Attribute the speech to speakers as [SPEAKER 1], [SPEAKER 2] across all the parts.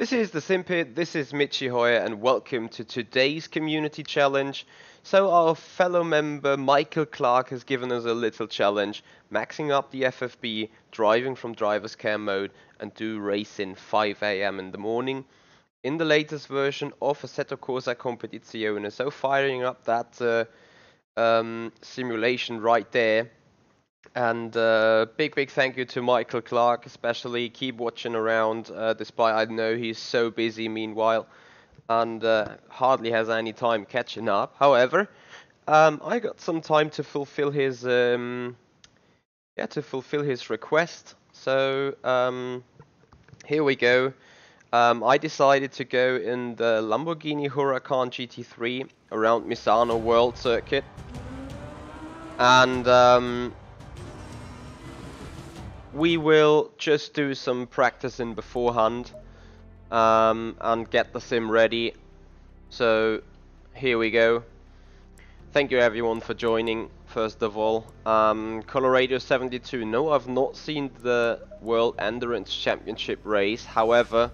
[SPEAKER 1] This is the Simpit, this is Michi Hoyer, and welcome to today's community challenge. So our fellow member Michael Clark has given us a little challenge, maxing up the FFB, driving from driver's care mode, and do racing 5 AM in the morning in the latest version of Assetto Corsa Competizione. So firing up that simulation right there. And big thank you to Michael Clark, especially. Keep watching around, despite I know he's so busy meanwhile, and hardly has any time catching up. However, I got some time to fulfill his request. So here we go. I decided to go in the Lamborghini Huracan GT3 around Misano World Circuit, and we will just do some practicing beforehand and get the sim ready. So here we go. Thank you everyone for joining, first of all. Colorado 72. No, I've not seen the World Endurance Championship race. However,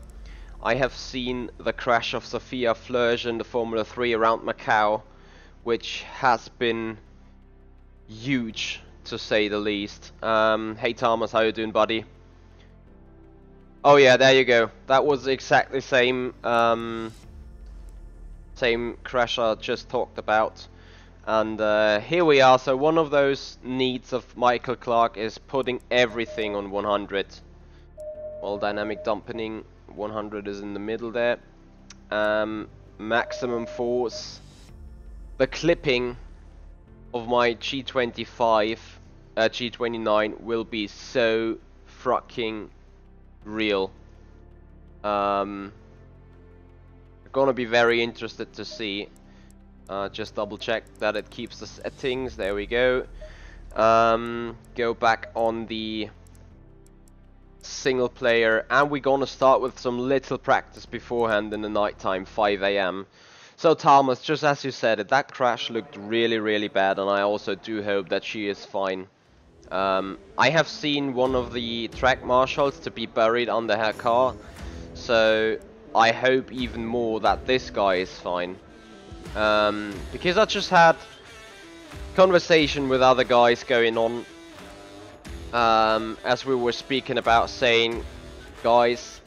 [SPEAKER 1] I have seen the crash of Sophia Flörsch in the Formula 3 around Macau, which has been huge, to say the least. Hey Thomas, how you doing, buddy? Oh yeah, there you go. That was exactly same same crash I just talked about. And here we are. So one of those needs of Michael Clark is putting everything on 100. Well, dynamic dampening 100 is in the middle there. Maximum force. The clipping of my G25, G29 will be so fucking real. Gonna be very interested to see. Just double check that it keeps the settings. There we go. Go back on the single player, and we're gonna start with some little practice beforehand in the nighttime, 5 AM. So Thomas, just as you said it, that crash looked really bad, and I also do hope that she is fine. I have seen one of the track marshals to be buried under her car, so I hope even more that this guy is fine. Because I just had conversation with other guys going on, as we were speaking about, saying, guys,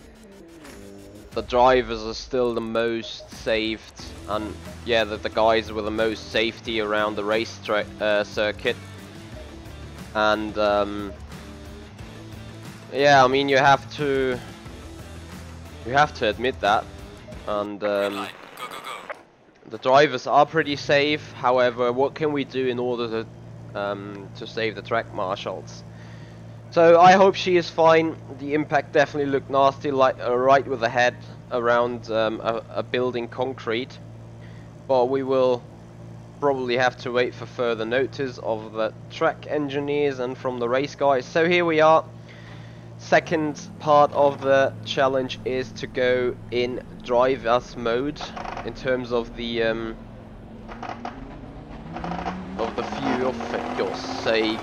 [SPEAKER 1] the drivers are still the most saved, and yeah, the guys with the most safety around the race circuit. And yeah, I mean, you have to admit that. And the drivers are pretty safe. However, what can we do in order to save the track marshals? So I hope she is fine. The impact definitely looked nasty, like right with the head around a building concrete. But we will probably have to wait for further notice of the track engineers and from the race guys. So here we are. Second part of the challenge is to go in driver's mode in terms of the fuel. For God's sake.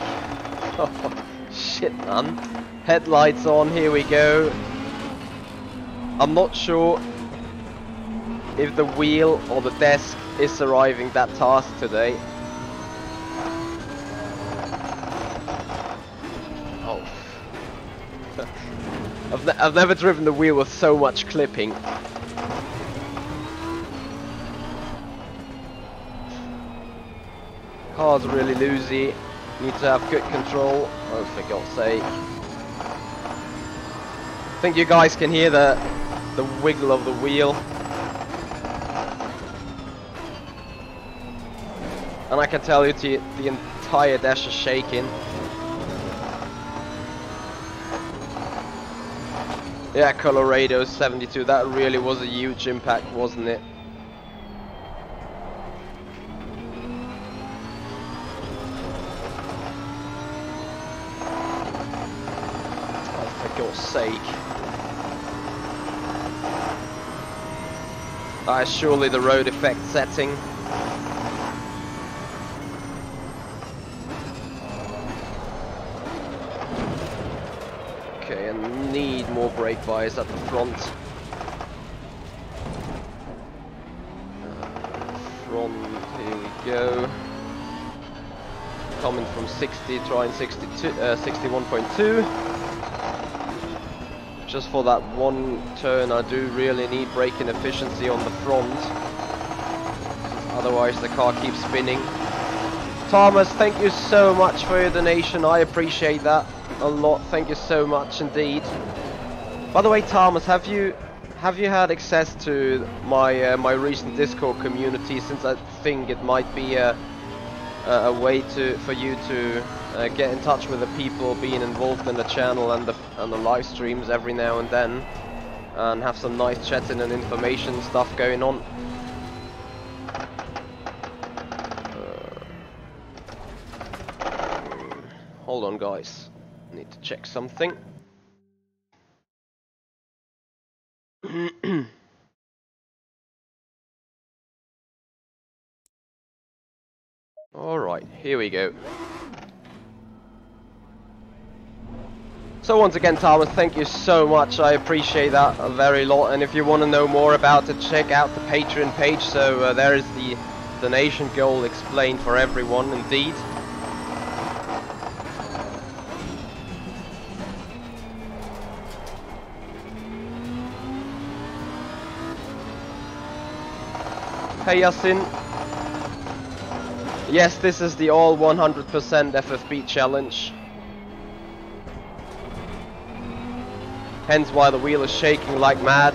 [SPEAKER 1] Shit, man. Headlights on, here we go. I'm not sure if the wheel or the desk is surviving that task today. Oh. I've never driven the wheel with so much clipping. Car's really loosey. Need to have good control. Oh, for God's sake. I think you guys can hear the wiggle of the wheel. And I can tell you the entire dash is shaking. Yeah, Colorado 72, that really was a huge impact, wasn't it? Sake. Surely the road effect setting. Okay, and need more brake bias at the front. front, here we go. Coming from 60, trying 62, 61.2. Just for that one turn I do really need braking efficiency on the front. Otherwise the car keeps spinning. Thomas, thank you so much for your donation. I appreciate that a lot. Thank you so much indeed. By the way, Thomas, have you had access to my my recent Discord community? Since I think it might be a way for you to get in touch with the people being involved in the channel and the live streams every now and then, and have some nice chatting and information stuff going on. Hold on, guys. Need to check something. Alright, here we go. So once again, Thomas, thank you so much. I appreciate that a very lot. And if you want to know more about it, check out the Patreon page. So there is the donation goal explained for everyone, indeed. Hey Yasin. Yes, this is the all 100% FFB challenge. Hence why the wheel is shaking like mad.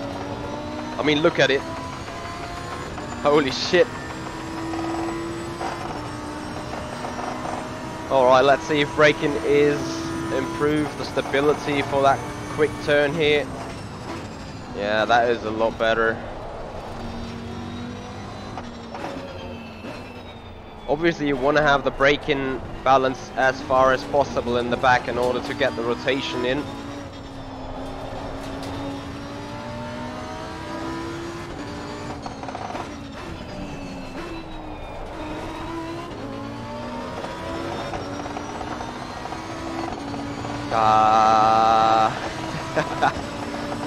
[SPEAKER 1] I mean, look at it. Holy shit. Alright, let's see if braking is improved. The stability for that quick turn here. Yeah, that is a lot better. Obviously you want to have the braking balance as far as possible in the back in order to get the rotation in.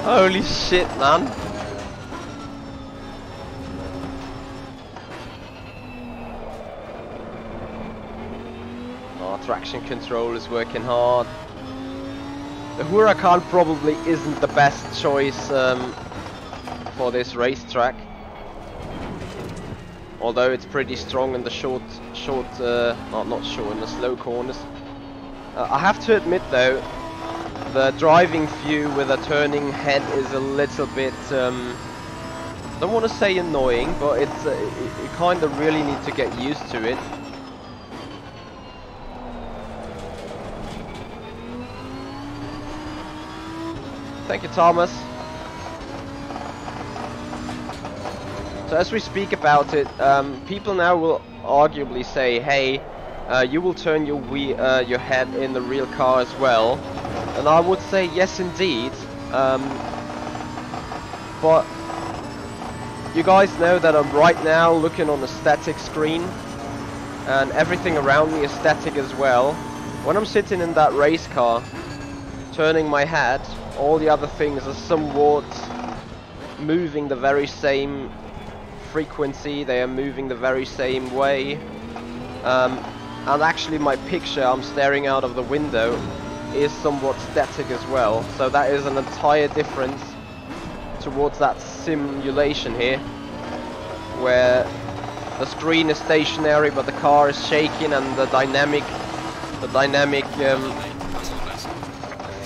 [SPEAKER 1] Holy shit, man. Traction control is working hard. The Huracan probably isn't the best choice for this racetrack, although it's pretty strong in the not short, in the slow corners. I have to admit though, the driving view with a turning head is a little bit, I don't want to say annoying, but it's you kind of really need to get used to it. Thank you, Thomas. So as we speak about it, people now will arguably say, hey, you will turn your head in the real car as well. And I would say yes indeed. But you guys know that I'm right now looking on a static screen, and everything around me is static as well. When I'm sitting in that race car, turning my head, all the other things are somewhat moving the very same frequency, they are moving the very same way. And actually my picture I'm staring out of the window is somewhat static as well. So that is an entire difference towards that simulation here, where the screen is stationary but the car is shaking, and the dynamic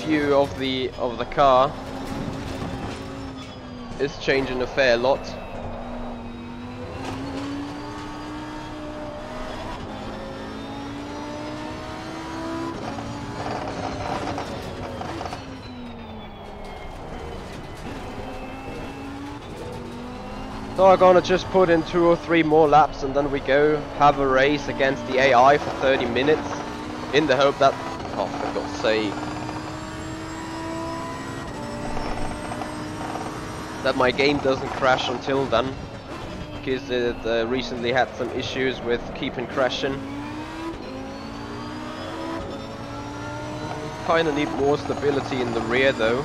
[SPEAKER 1] view of the car is changing a fair lot. So I'm gonna just put in 2 or 3 more laps and then we go have a race against the AI for 30 minutes in the hope that, oh for God's sake, that my game doesn't crash until then, because it recently had some issues with keeping crashing. Kinda need more stability in the rear though.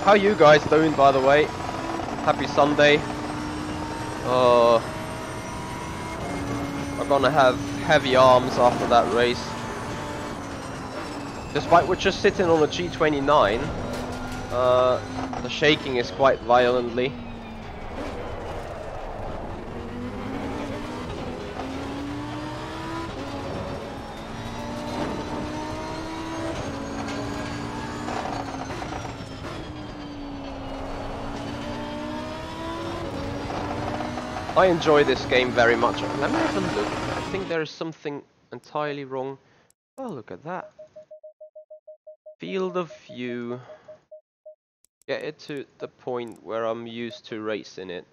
[SPEAKER 1] How you guys doing, by the way? Happy Sunday. I'm gonna have heavy arms after that race. Despite we're just sitting on a G29, the shaking is quite violently. I enjoy this game very much. Let me have a look. I think there is something entirely wrong. Oh, look at that. Field of view. Get it to the point where I'm used to racing it.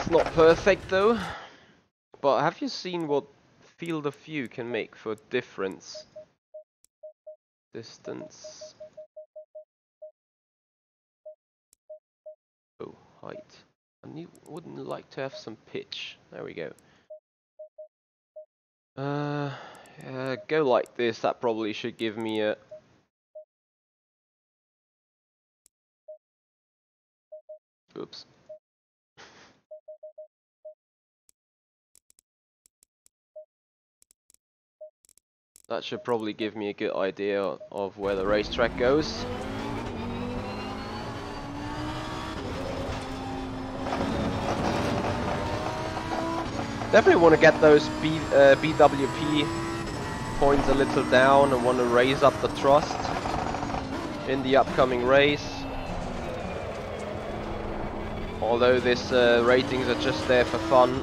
[SPEAKER 1] Not perfect though, but have you seen what field of view can make for difference? Distance. Oh, height. Wouldn't like to have some pitch. There we go. Yeah, go like this. That probably should give me a. Oops. That should probably give me a good idea of where the racetrack goes. Definitely want to get those BWP points a little down and want to raise up the trust in the upcoming race. Although these ratings are just there for fun.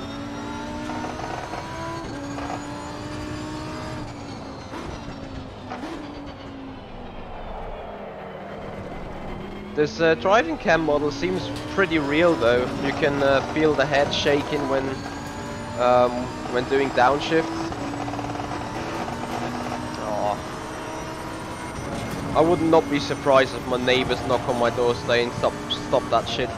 [SPEAKER 1] This driving cam model seems pretty real though. You can feel the head shaking when doing downshifts. Oh. I would not be surprised if my neighbors knock on my door saying stop that shit.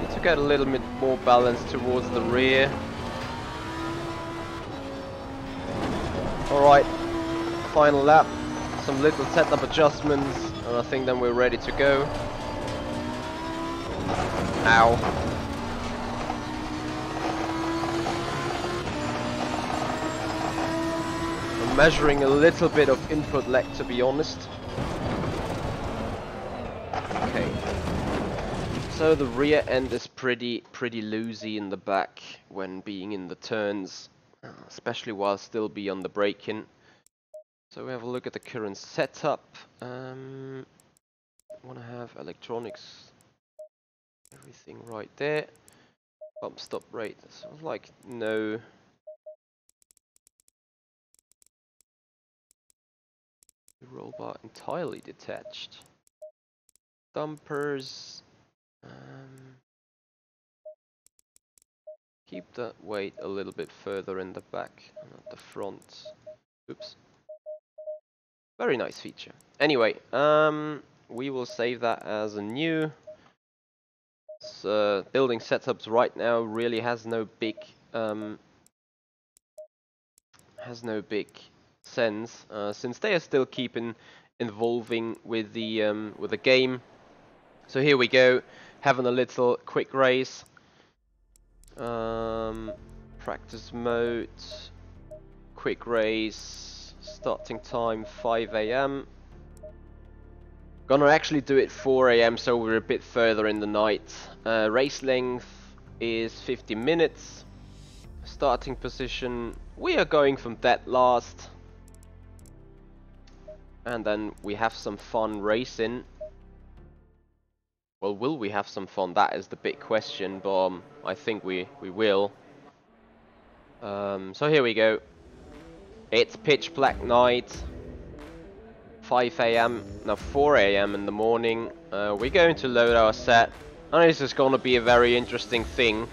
[SPEAKER 1] Need to get a little bit more balance towards the rear. Alright, final lap, some little setup adjustments, and I think then we're ready to go. Ow. I'm measuring a little bit of input lag, to be honest. Okay. So the rear end is pretty loosey in the back when being in the turns. Especially while still be on the braking. So we have a look at the current setup. Want to have electronics, everything right there. Bump stop rate, sounds like no. Roll bar entirely detached. Dumpers. Keep the weight a little bit further in the back and at the front. Oops. Very nice feature. Anyway, we will save that as a new. Building setups right now really has no big sense since they are still keeping evolving with the game. So here we go, having a little quick race. Practice mode, quick race, starting time 5 AM. Gonna actually do it 4 AM, so we're a bit further in the night. Race length is 50 minutes. Starting position, we are going from dead last. And then we have some fun racing. Well, will we have some fun? That is the big question, but I think we will. So here we go. It's pitch black night. 5 a.m. no 4 a.m. in the morning. We're going to load our set, and this is going to be a very interesting thing.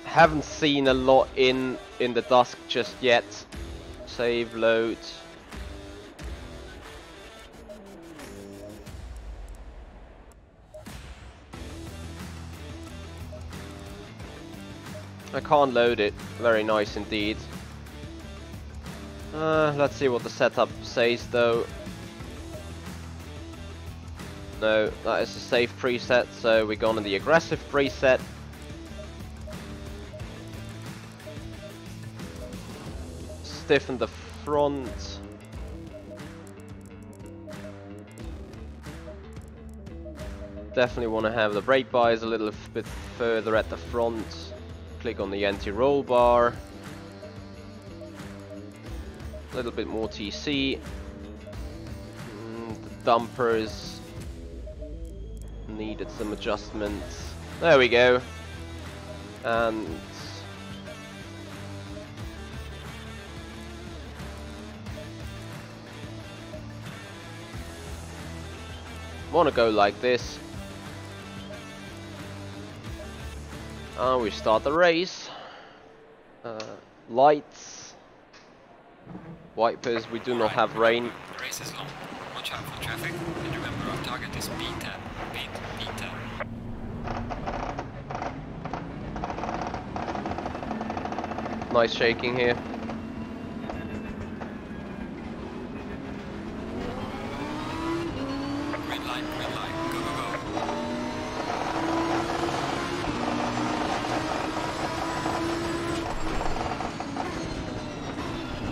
[SPEAKER 1] Haven't seen a lot in the dusk just yet. Save, load. I can't load it. Very nice indeed. Let's see what the setup says though. No, that is a safe preset, so we're going to the aggressive preset. Stiffen the front. Definitely want to have the brake bias a little bit further at the front. Click on the anti-roll bar. A little bit more TC. The dampers needed some adjustments. There we go. And want to go like this. And we start the race. Lights. Wipers, we do not have rain.
[SPEAKER 2] The race is long. Watch out for traffic. And remember, our target is B10. B10.
[SPEAKER 1] Nice shaking here.
[SPEAKER 2] Green light, go, go, go.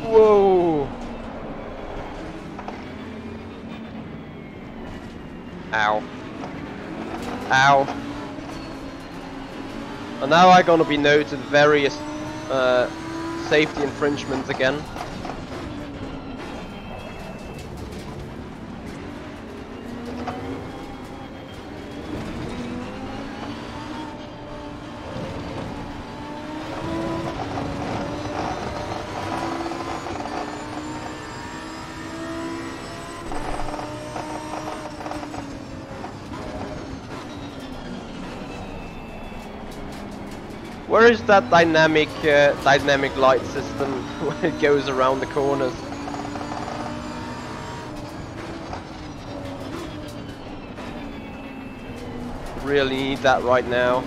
[SPEAKER 1] Whoa! Ow. Ow. And now I'm gonna be noted various safety infringements again. Where is that dynamic light system when it goes around the corners? Really need that right now.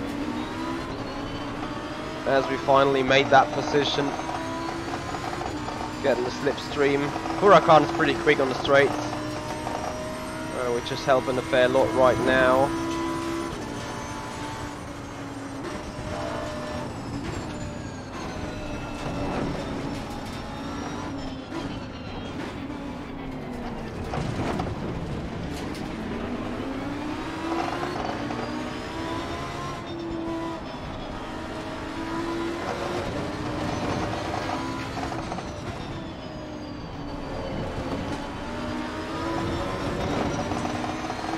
[SPEAKER 1] As we finally made that position. Getting the slipstream. Huracan is pretty quick on the straights. Which is helping a fair lot right now.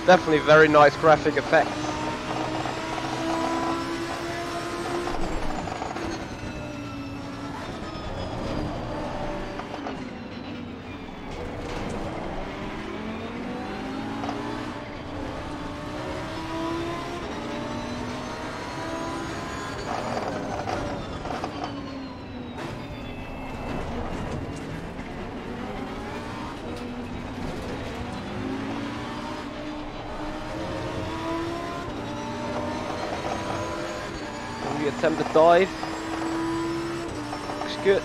[SPEAKER 1] Definitely very nice graphic effects. Attempt to dive. Looks good.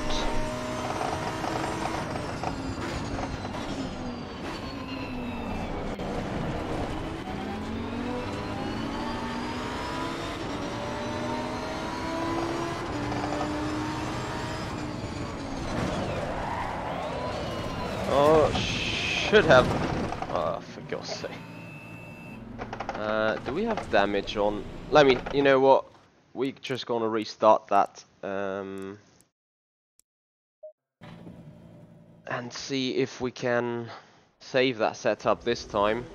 [SPEAKER 1] Oh, should have. Oh, for God's sake. Do we have damage on? Let me. You know what? We're just gonna restart that and see if we can save that setup this time.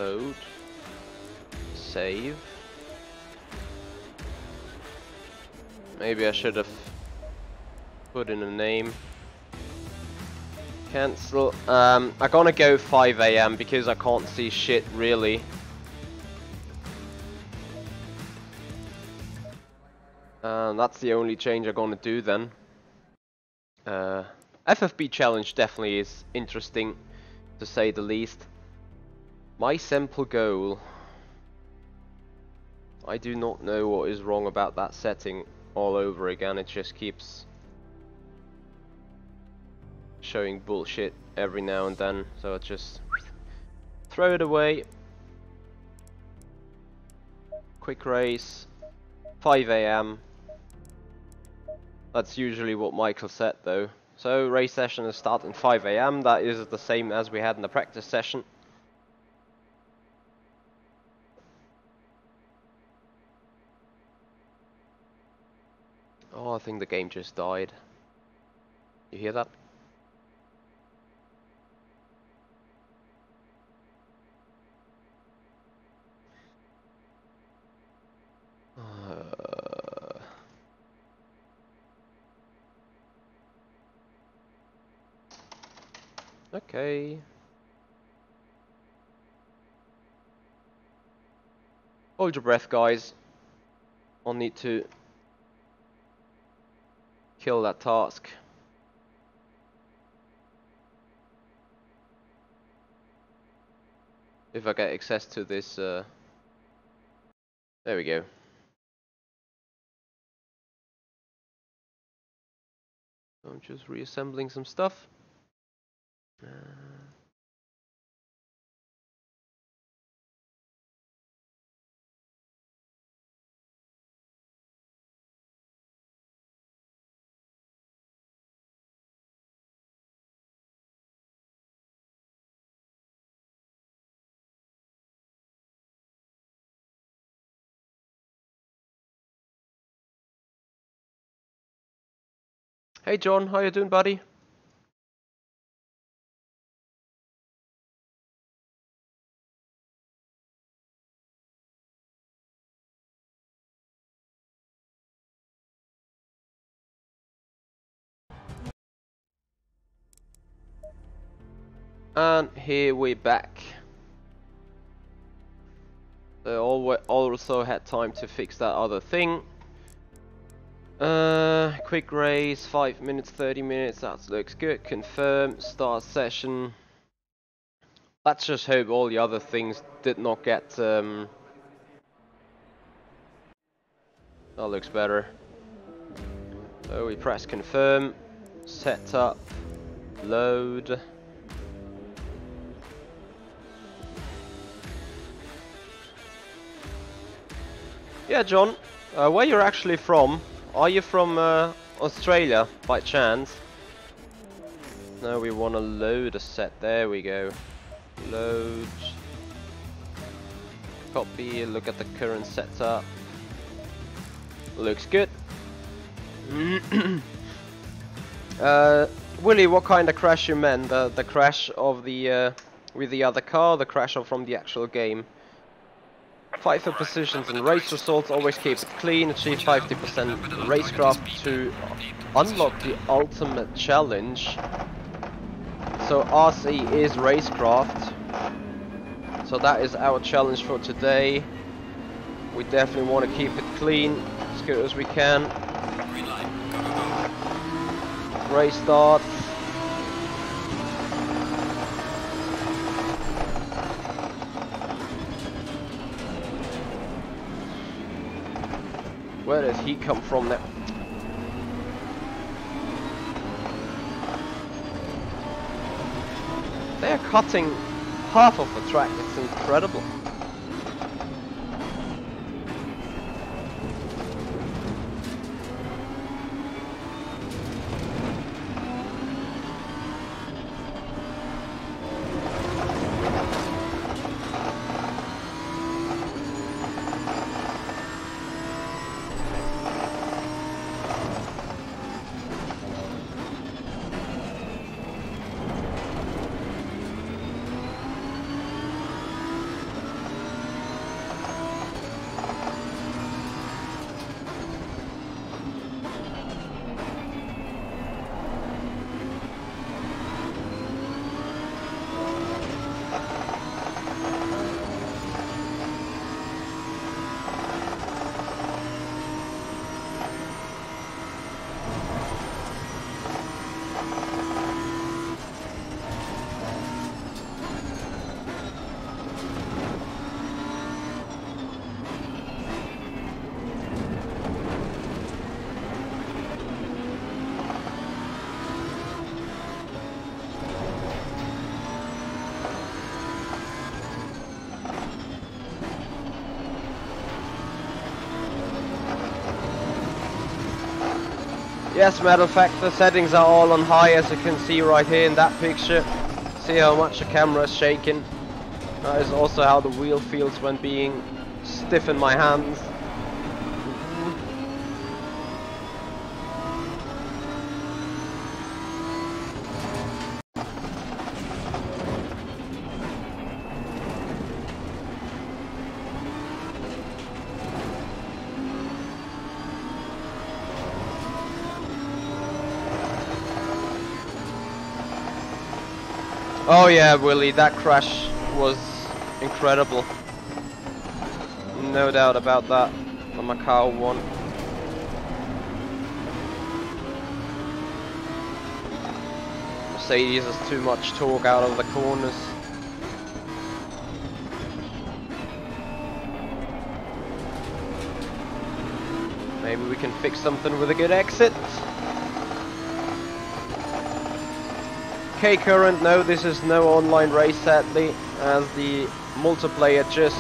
[SPEAKER 1] Load. Save. Maybe I should have put in a name. Cancel. I'm gonna go 5 AM because I can't see shit really. That's the only change I'm gonna do then. FFB challenge definitely is interesting, to say the least. My simple goal. I do not know what is wrong about that setting all over again. It just keeps showing bullshit every now and then, so I just throw it away. Quick race, 5 AM. That's usually what Michael said though. So race session is starting 5 AM. That is the same as we had in the practice session. Oh, I think the game just died. You hear that? Okay. Hold your breath, guys. I'll need to kill that task. If I get access to this, there we go. I'm just reassembling some stuff. Hey John, how you doing, buddy? And here we're back. So also had time to fix that other thing. Quick race, 5 minutes, 30 minutes, that looks good. Confirm, start session. Let's just hope all the other things did not get, that looks better. So we press confirm, setup, load. Yeah, John, where you're actually from? Are you from Australia, by chance? No, we want to load a set. There we go. Load. Copy, look at the current setup. Looks good. Willie, what kind of crash you meant? The crash of the with the other car, the crash from the actual game? Fight for positions and race results, always keep it clean, achieve 50% racecraft to unlock the ultimate challenge. So RC is racecraft. So that is our challenge for today. We definitely want to keep it clean, as good as we can.
[SPEAKER 2] Green light. Go, go, go.
[SPEAKER 1] Race start. Where did he come from now? They are cutting half of the track, it's incredible. Yes, matter of fact, the settings are all on high, as you can see right here in that picture. See how much the camera is shaking. That is also how the wheel feels when being stiff in my hands. Oh yeah, Willie, that crash was incredible. No doubt about that. The Macau one. Mercedes has too much torque out of the corners. Maybe we can fix something with a good exit. K-Current, no, this is no online race sadly, as the multiplayer just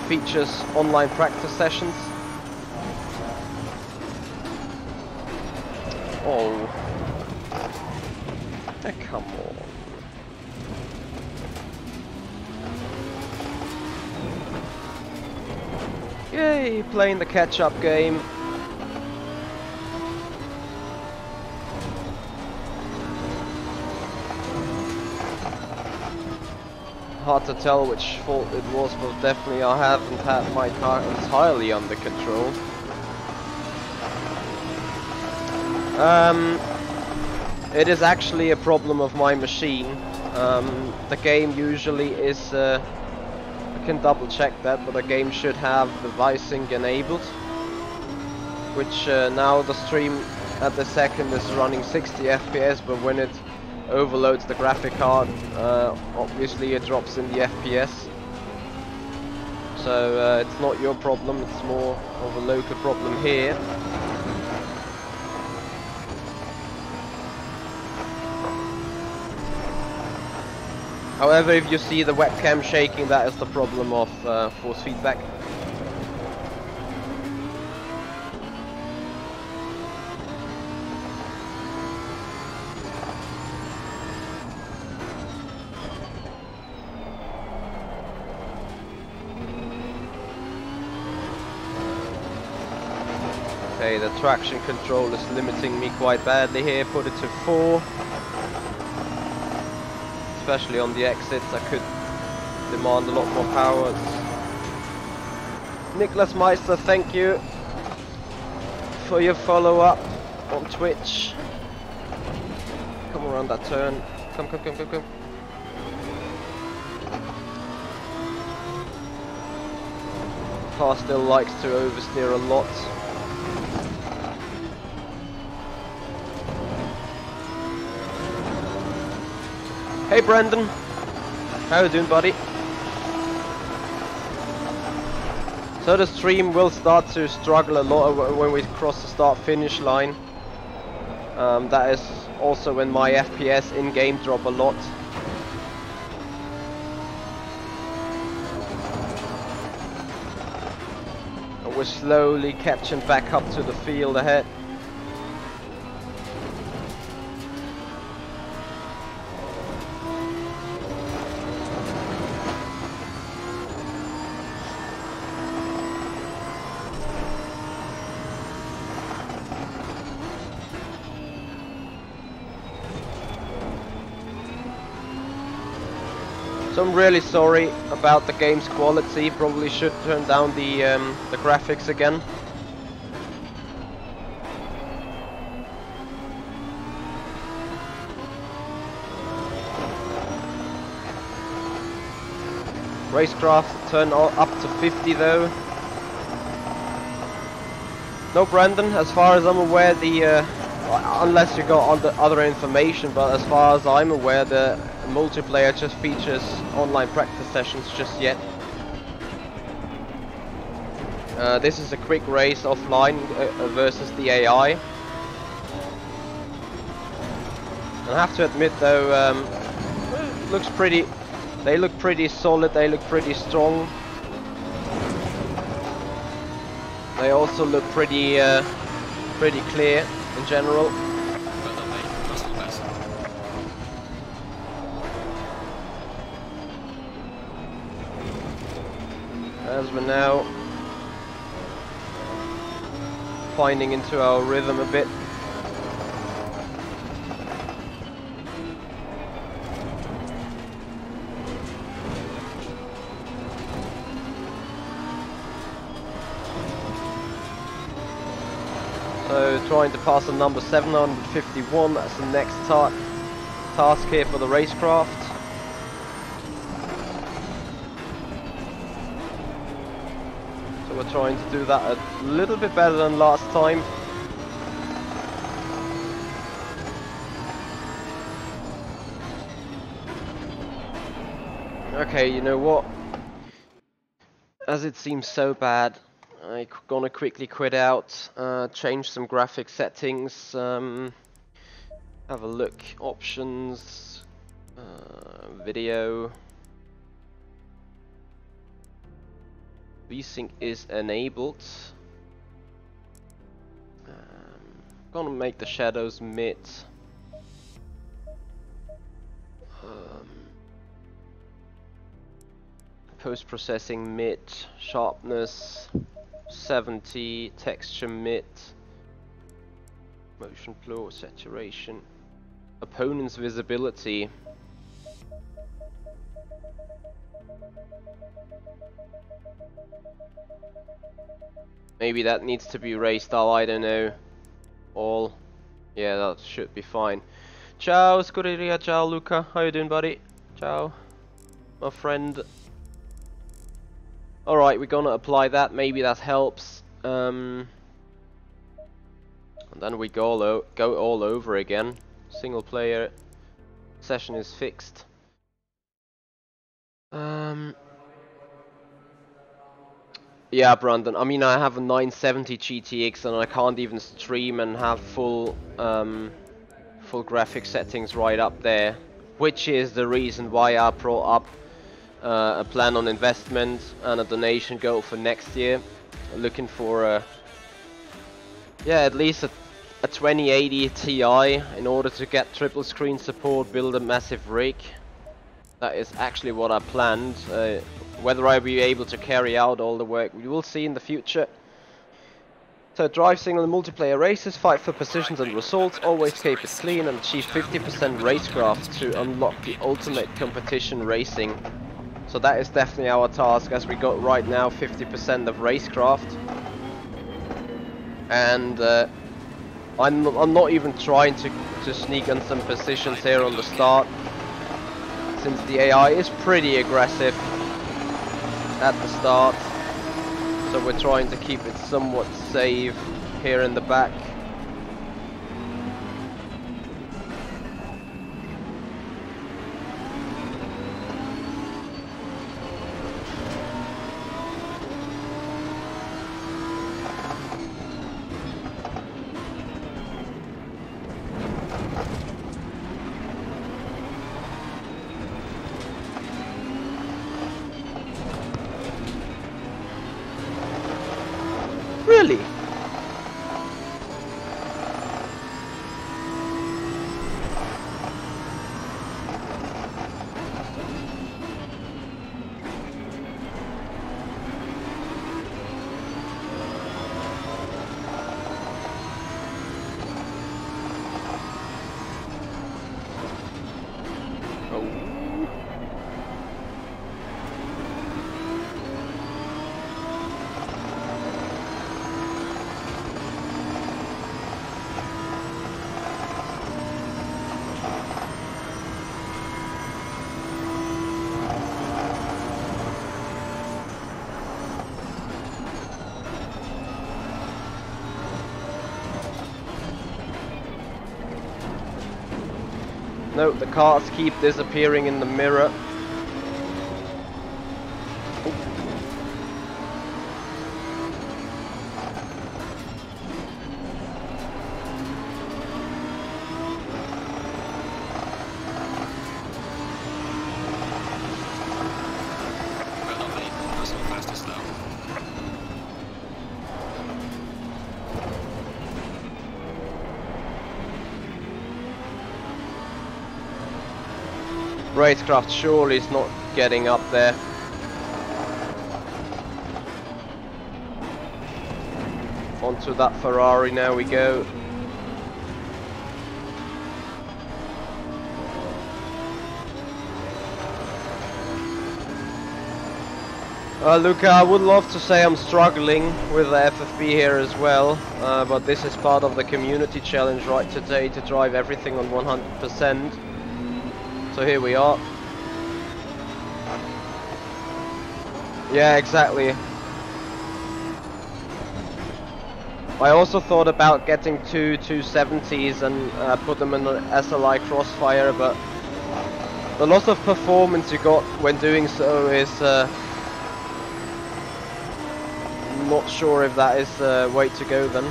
[SPEAKER 1] features online practice sessions. Oh, come on. Yay, playing the catch-up game. Hard to tell which fault it was, but definitely I haven't had my car entirely under control. It is actually a problem of my machine. The game usually is, I can double check that, but the game should have the V-Sync enabled, which now the stream at the second is running 60 FPS, but when it overloads the graphic card, obviously it drops in the FPS. So it's not your problem, it's more of a local problem here. However, if you see the webcam shaking, that is the problem of force feedback. Okay, the traction control is limiting me quite badly here. Put it to 4. Especially on the exits, I could demand a lot more power. Nicholas Meister, thank you for your follow-up on Twitch. Come around that turn. Come. Car still likes to oversteer a lot. Hey Brandon, how you doing, buddy? So the stream will start to struggle a lot when we cross the start-finish line. That is also when my FPS in-game drop a lot. And we're slowly catching back up to the field ahead. So I'm really sorry about the game's quality. Probably should turn down the graphics again. Racecraft turn up to 50 though. No, Brandon, as far as I'm aware, the unless you got other information, but as far as I'm aware, the multiplayer just features online practice sessions just yet. This is a quick race offline versus the AI. And I have to admit though, looks pretty. They look pretty solid. They look pretty strong. They also look pretty pretty clear in general.
[SPEAKER 2] Well done, mate. Personal best.
[SPEAKER 1] As we're now finding into our rhythm a bit. So trying to pass the number 751, that's the next task here for the racecraft. So we're trying to do that a little bit better than last time. Okay, you know what? As it seems so bad, I'm gonna quickly quit out, change some graphic settings, have a look, options, video. VSync is enabled. Gonna make the shadows mid. Post-processing mid, sharpness 70, texture mid, motion flow, saturation, opponent's visibility. Maybe that needs to be raised up, I don't know. All, yeah, that should be fine. Ciao Scuderia, ciao Luca, how you doing buddy? Ciao, my friend. Alright, we're gonna apply that, maybe that helps. And then we go all over again. Single player session is fixed. Yeah, Brandon, I mean I have a 970 GTX and I can't even stream and have full graphic settings right up there, which is the reason why I brought up a plan on investment and a donation goal for next year. Looking for at least a 2080 Ti in order to get triple screen support, build a massive rig. That is actually what I planned. Whether I'll be able to carry out all the work, we will see in the future. So drive single and multiplayer races, fight for positions and results, always keep it clean and achieve 50% racecraft to unlock the ultimate competition racing. So that is definitely our task, as we got right now 50% of racecraft. And I'm not even trying to sneak on some positions here on the start, since the AI is pretty aggressive at the start. So we're trying to keep it somewhat safe here in the back. Really? No, the cars keep disappearing in the mirror. Racecraft surely is not getting up there. Onto that Ferrari now we go. Luca, I would love to say I'm struggling with the FFP here as well, but this is part of the community challenge right today to drive everything on 100%. So here we are. Yeah, exactly. I also thought about getting two 270s and put them in an SLI Crossfire, but the loss of performance you got when doing so is not sure if that is the way to go then.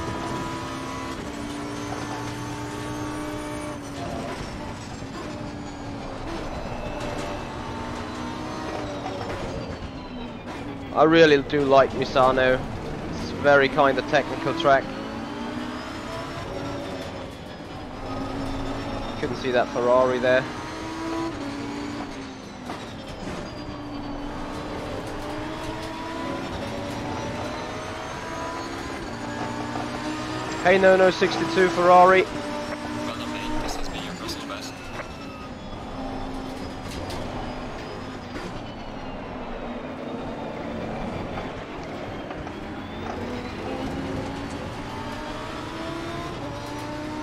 [SPEAKER 1] I really do like Misano. It's a very kind of technical track. Couldn't see that Ferrari there. Hey no 62 Ferrari.
[SPEAKER 2] Well done, mate. This has been your personal best.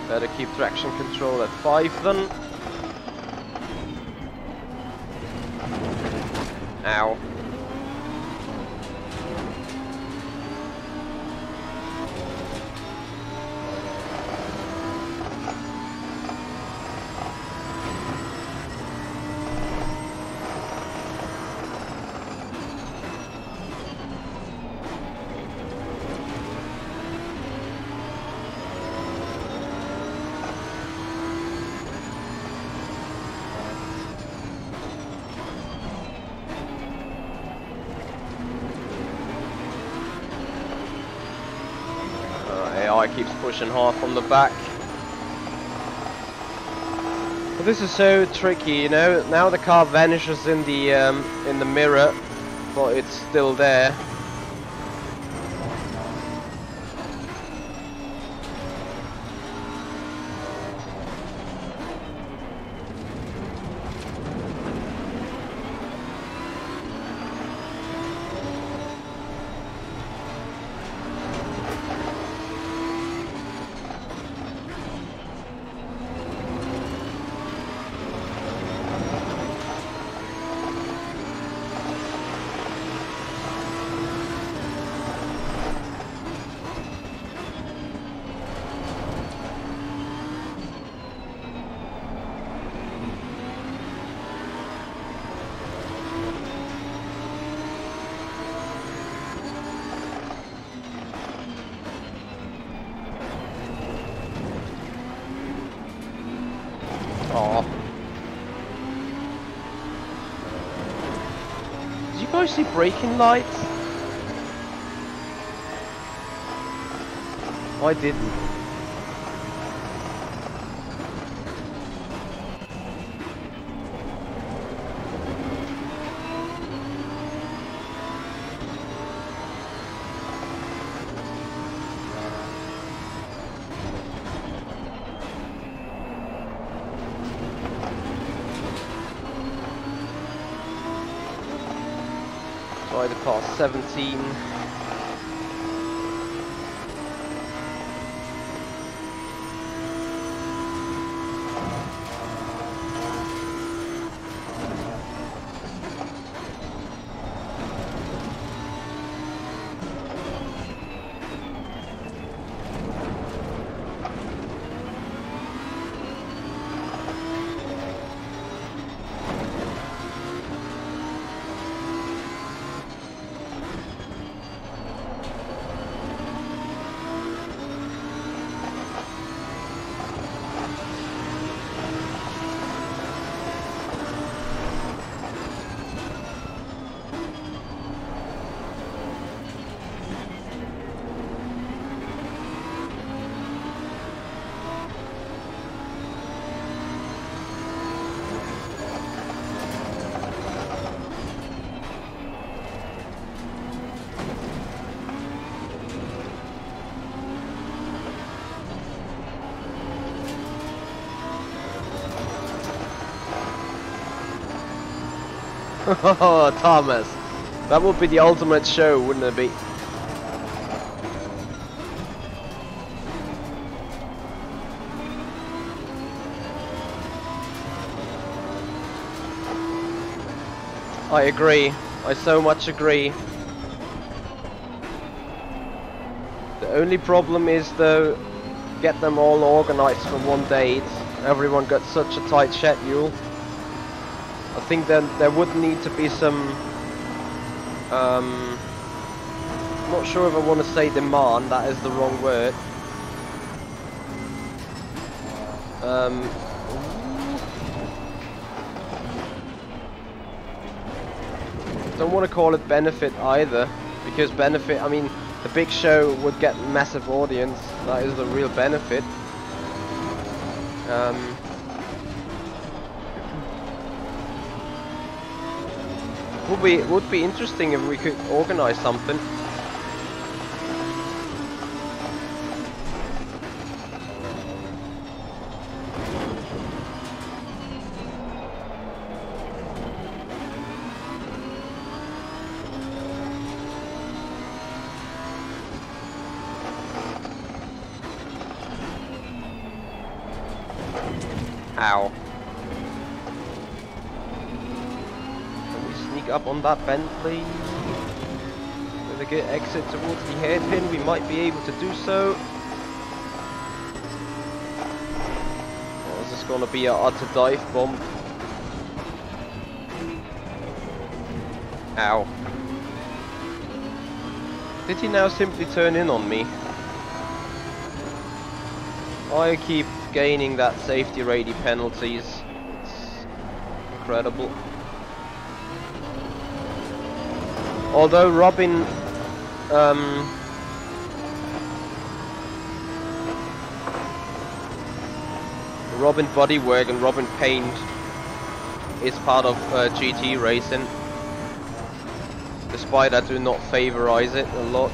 [SPEAKER 1] Better keep traction control at 5 then. Ow. AI keeps pushing hard from the back. But this is so tricky, you know. Now the car vanishes in the mirror, but it's still there. Oh. Did you guys see braking lights? I didn't. Try to pass 17. Oh, Thomas. That would be the ultimate show, wouldn't it be? I agree. I so much agree. The only problem is though, get them all organized for one date. Everyone got such a tight schedule. I think then there would need to be some, I'm not sure if I want to say demand, that is the wrong word. Don't want to call it benefit either, because benefit, I mean, the big show would get massive audience, that is the real benefit. Would be interesting if we could organize something. Ow. Can we sneak up on that Bentley? With a good exit towards the hairpin, we might be able to do so. Or is this gonna be an utter dive bomb? Ow. Did he now simply turn in on me? I keep gaining that safety rating penalties. It's incredible. Although Robin bodywork and Robin paint is part of GT racing, despite I do not favorize it a lot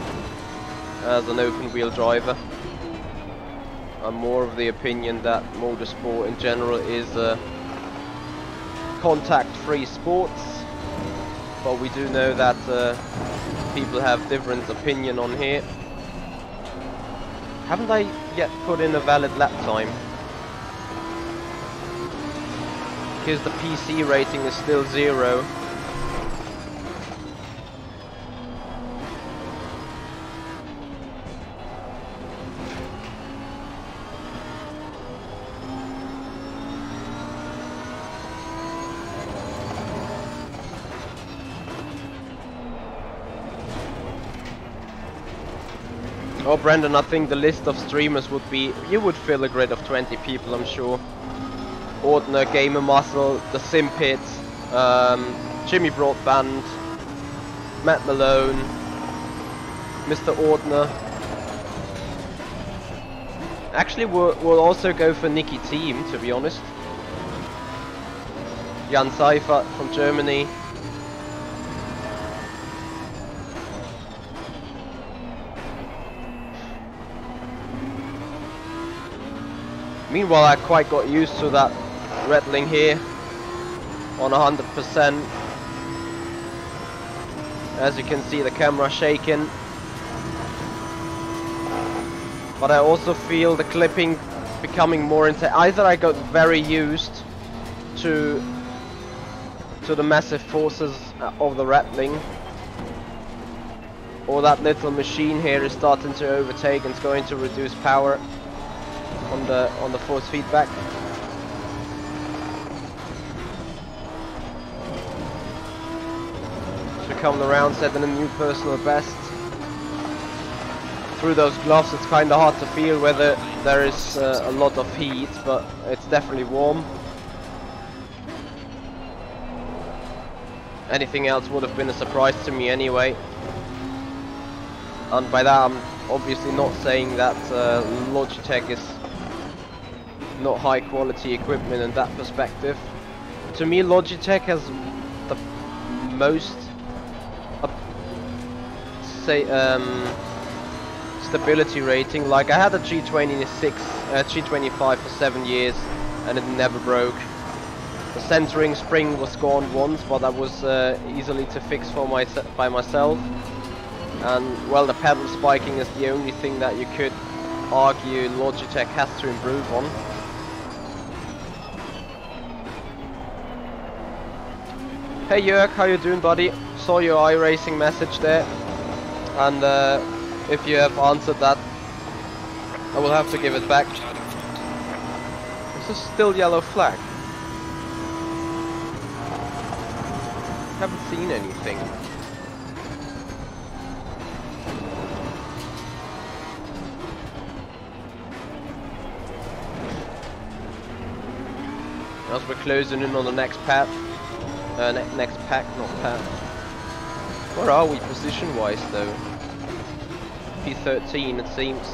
[SPEAKER 1] as an open wheel driver. I'm more of the opinion that motorsport in general is a contact-free sports, but we do know that people have different opinion on here. Haven't I yet put in a valid lap time? Because the PC rating is still 0. Oh, Brendan, I think the list of streamers would be, you would fill a grid of 20 people, I'm sure. Ordner, Gamer Muscle, The Simpit, Jimmy Broadband, Matt Malone, Mr. Ordner. Actually, we'll also go for Nicky Team, to be honest. Jan Seifert from Germany. Meanwhile, I quite got used to that rattling here on 100%. As you can see, the camera shaking. But I also feel the clipping becoming more intense. Either I got very used to the massive forces of the rattling, or that little machine here is starting to overtake and it's going to reduce power on the force feedback. So coming around, setting a new personal best. Through those gloves, it's kind of hard to feel whether there is a lot of heat, but it's definitely warm. Anything else would have been a surprise to me anyway. And by that, I'm obviously not saying that Logitech is not high quality equipment in that perspective. To me, Logitech has the most stability rating. Like, I had a G25 for 7 years and it never broke. The centering spring was gone once, but that was easily to fix for by myself. And well, the pedal spiking is the only thing that you could argue Logitech has to improve on. Hey Jörg, how you doing, buddy? Saw your iRacing message there, and if you have answered that, I will have to give it back. This is still yellow flag. Haven't seen anything. As we're closing in on the next path. Next pack, not path. Where are we position-wise though? P13 it seems.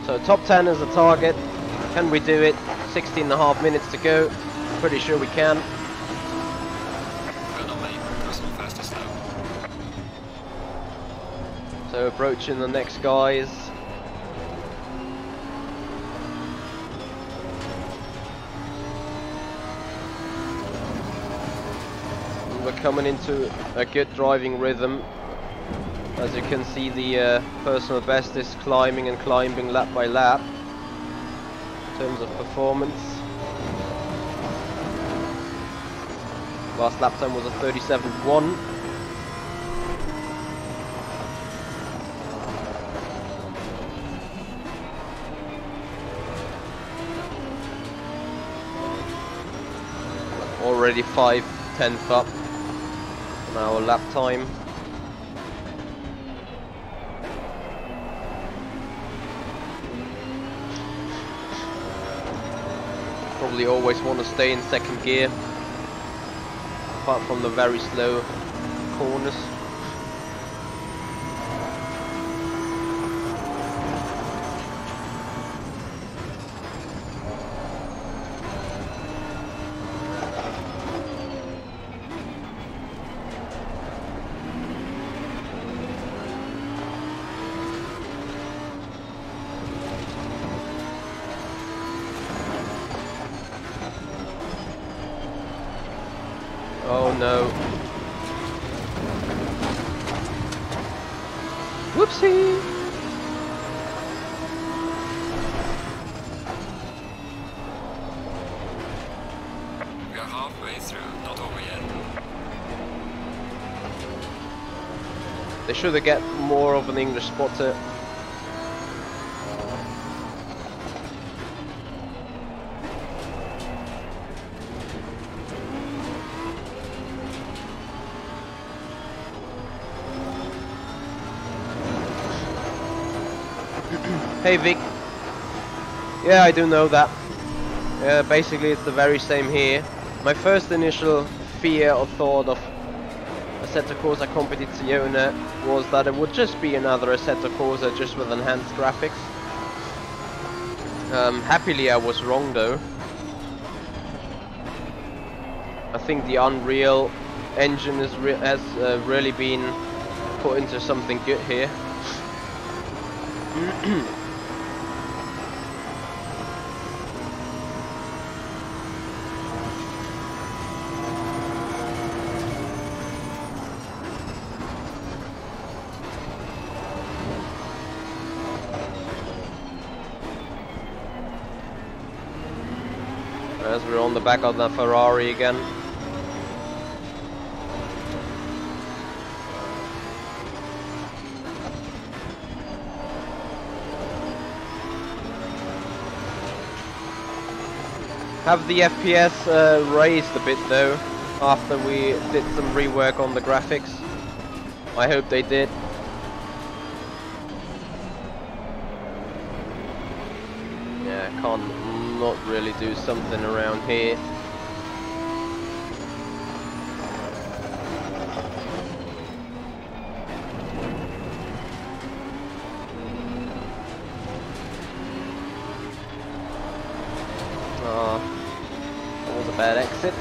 [SPEAKER 1] So top 10 is the target. Can we do it? 16.5 minutes to go. Pretty sure we can. So approaching the next guys. We're coming into a good driving rhythm. As you can see, the personal best is climbing and climbing lap by lap in terms of performance. Last lap time was a 37.1. Already 5/10 up on our lap time. Probably always want to stay in second gear, apart from the very slow corners. Oh no. Whoopsie!
[SPEAKER 2] We are halfway through, not over yet.
[SPEAKER 1] They should get more of an English spotter. Hey Vic. Yeah, I do know that. Basically it's the very same here. My first initial fear or thought of Assetto Corsa Competizione was that it would just be another Assetto Corsa just with enhanced graphics. Happily I was wrong though. I think the Unreal engine has really been put into something good here. As we're on the back of the Ferrari again. Have the FPS raised a bit though, after we did some rework on the graphics. I hope they did. Yeah, can't not really do something around here. Was a bad exit.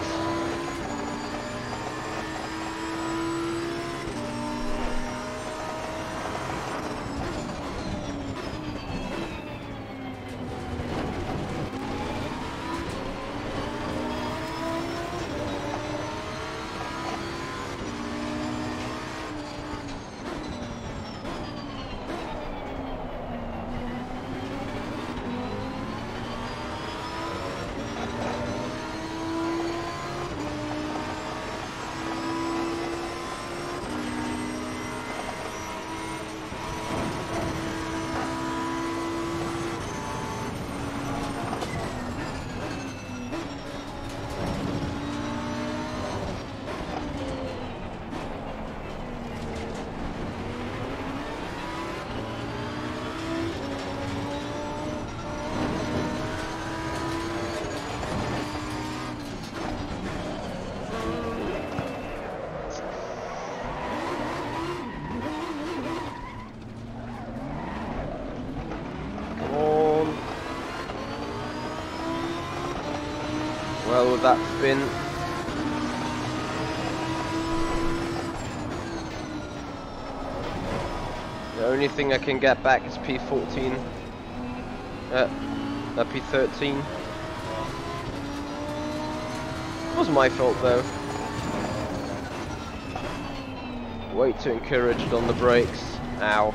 [SPEAKER 1] well with that spin. The only thing I can get back is P14. P13. It was my fault though. Way too encouraged on the brakes. Ow.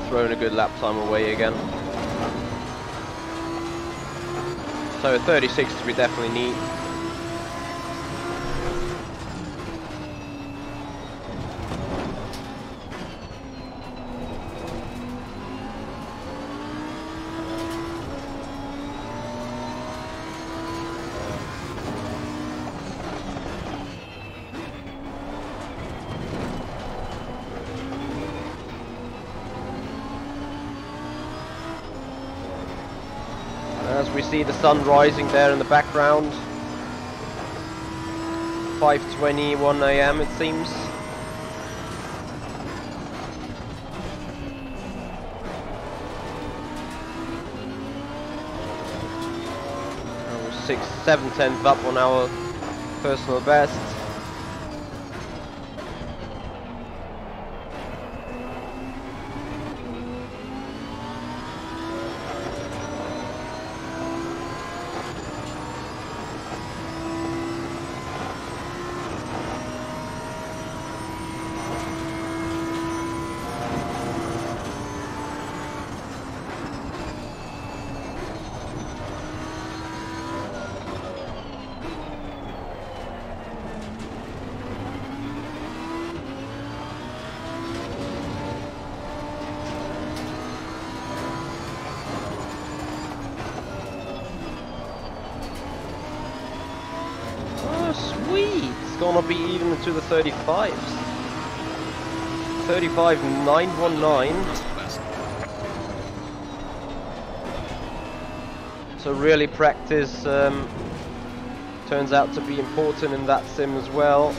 [SPEAKER 1] Throwing a good lap time away again. So 36 we definitely need. As we see the sun rising there in the background. 5:21 AM it seems. We're 7/10 up on our personal best. Gonna be even to the 35s. 35.919. So really practice turns out to be important in that sim as well.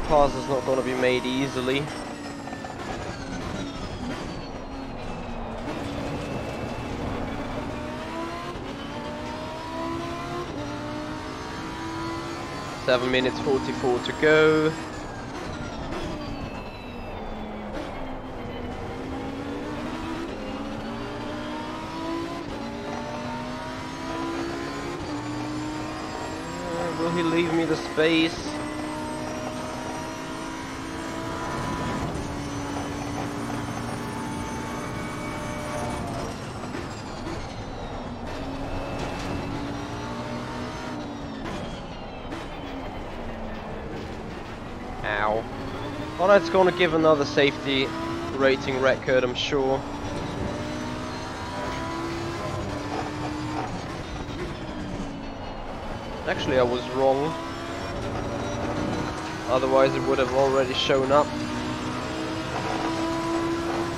[SPEAKER 1] Pass is not going to be made easily. Seven minutes 44 to go. Will he leave me the space? Ow. Well, that's going to give another safety rating record, I'm sure. Actually, I was wrong. Otherwise, it would have already shown up.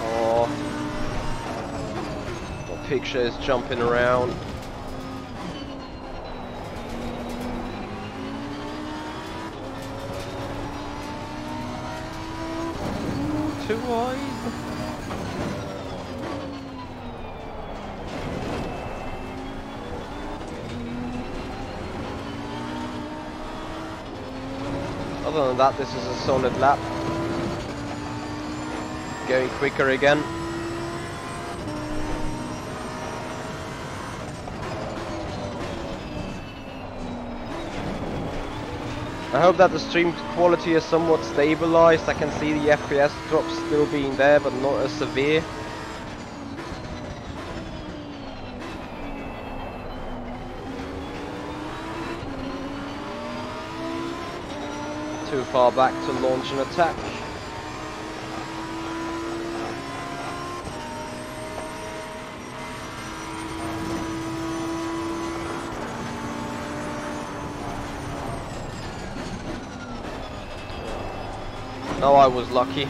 [SPEAKER 1] Oh. The picture is jumping around. too wide. Other than that, this is a solid lap. Going quicker again. I hope that the stream quality is somewhat stabilized. I can see the FPS drops still being there, but not as severe. Too far back to launch an attack. No, I was lucky.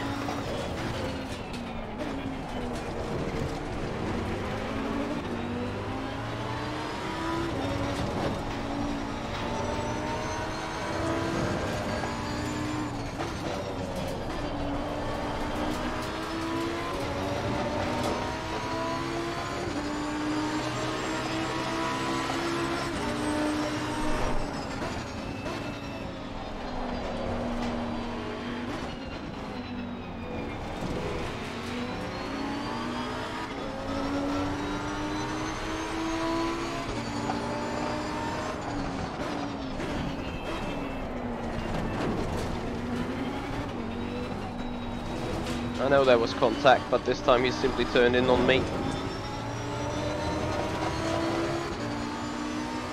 [SPEAKER 1] I know there was contact, but this time he simply turned in on me.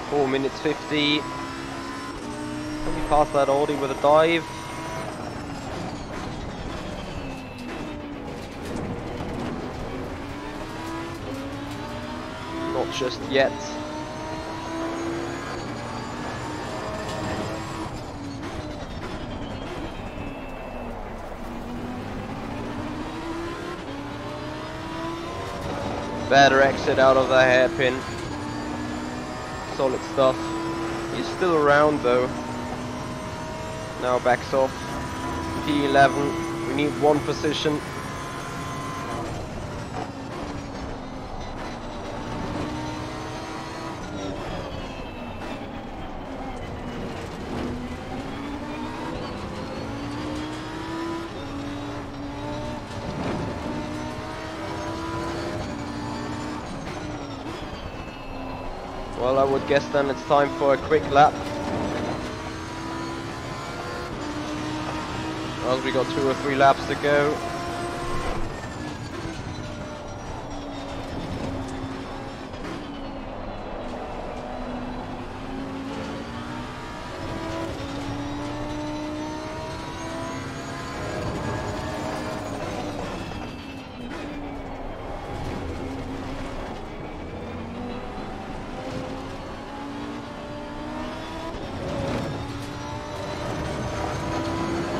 [SPEAKER 1] 4 minutes 50. Can we pass that Audi with a dive? Not just yet. Better exit out of the hairpin. Solid stuff. He's still around though. Now backs off. P11. We need one position. Well, I would guess then it's time for a quick lap. Well, we got 2 or 3 laps to go.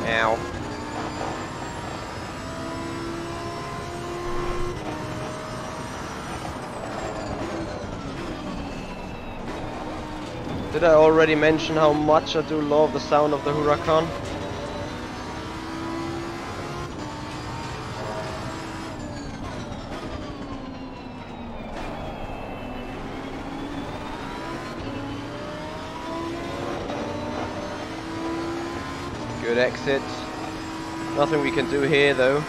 [SPEAKER 1] Ow. Did I already mention how much I do love the sound of the Huracan? Good exit. Nothing we can do here though,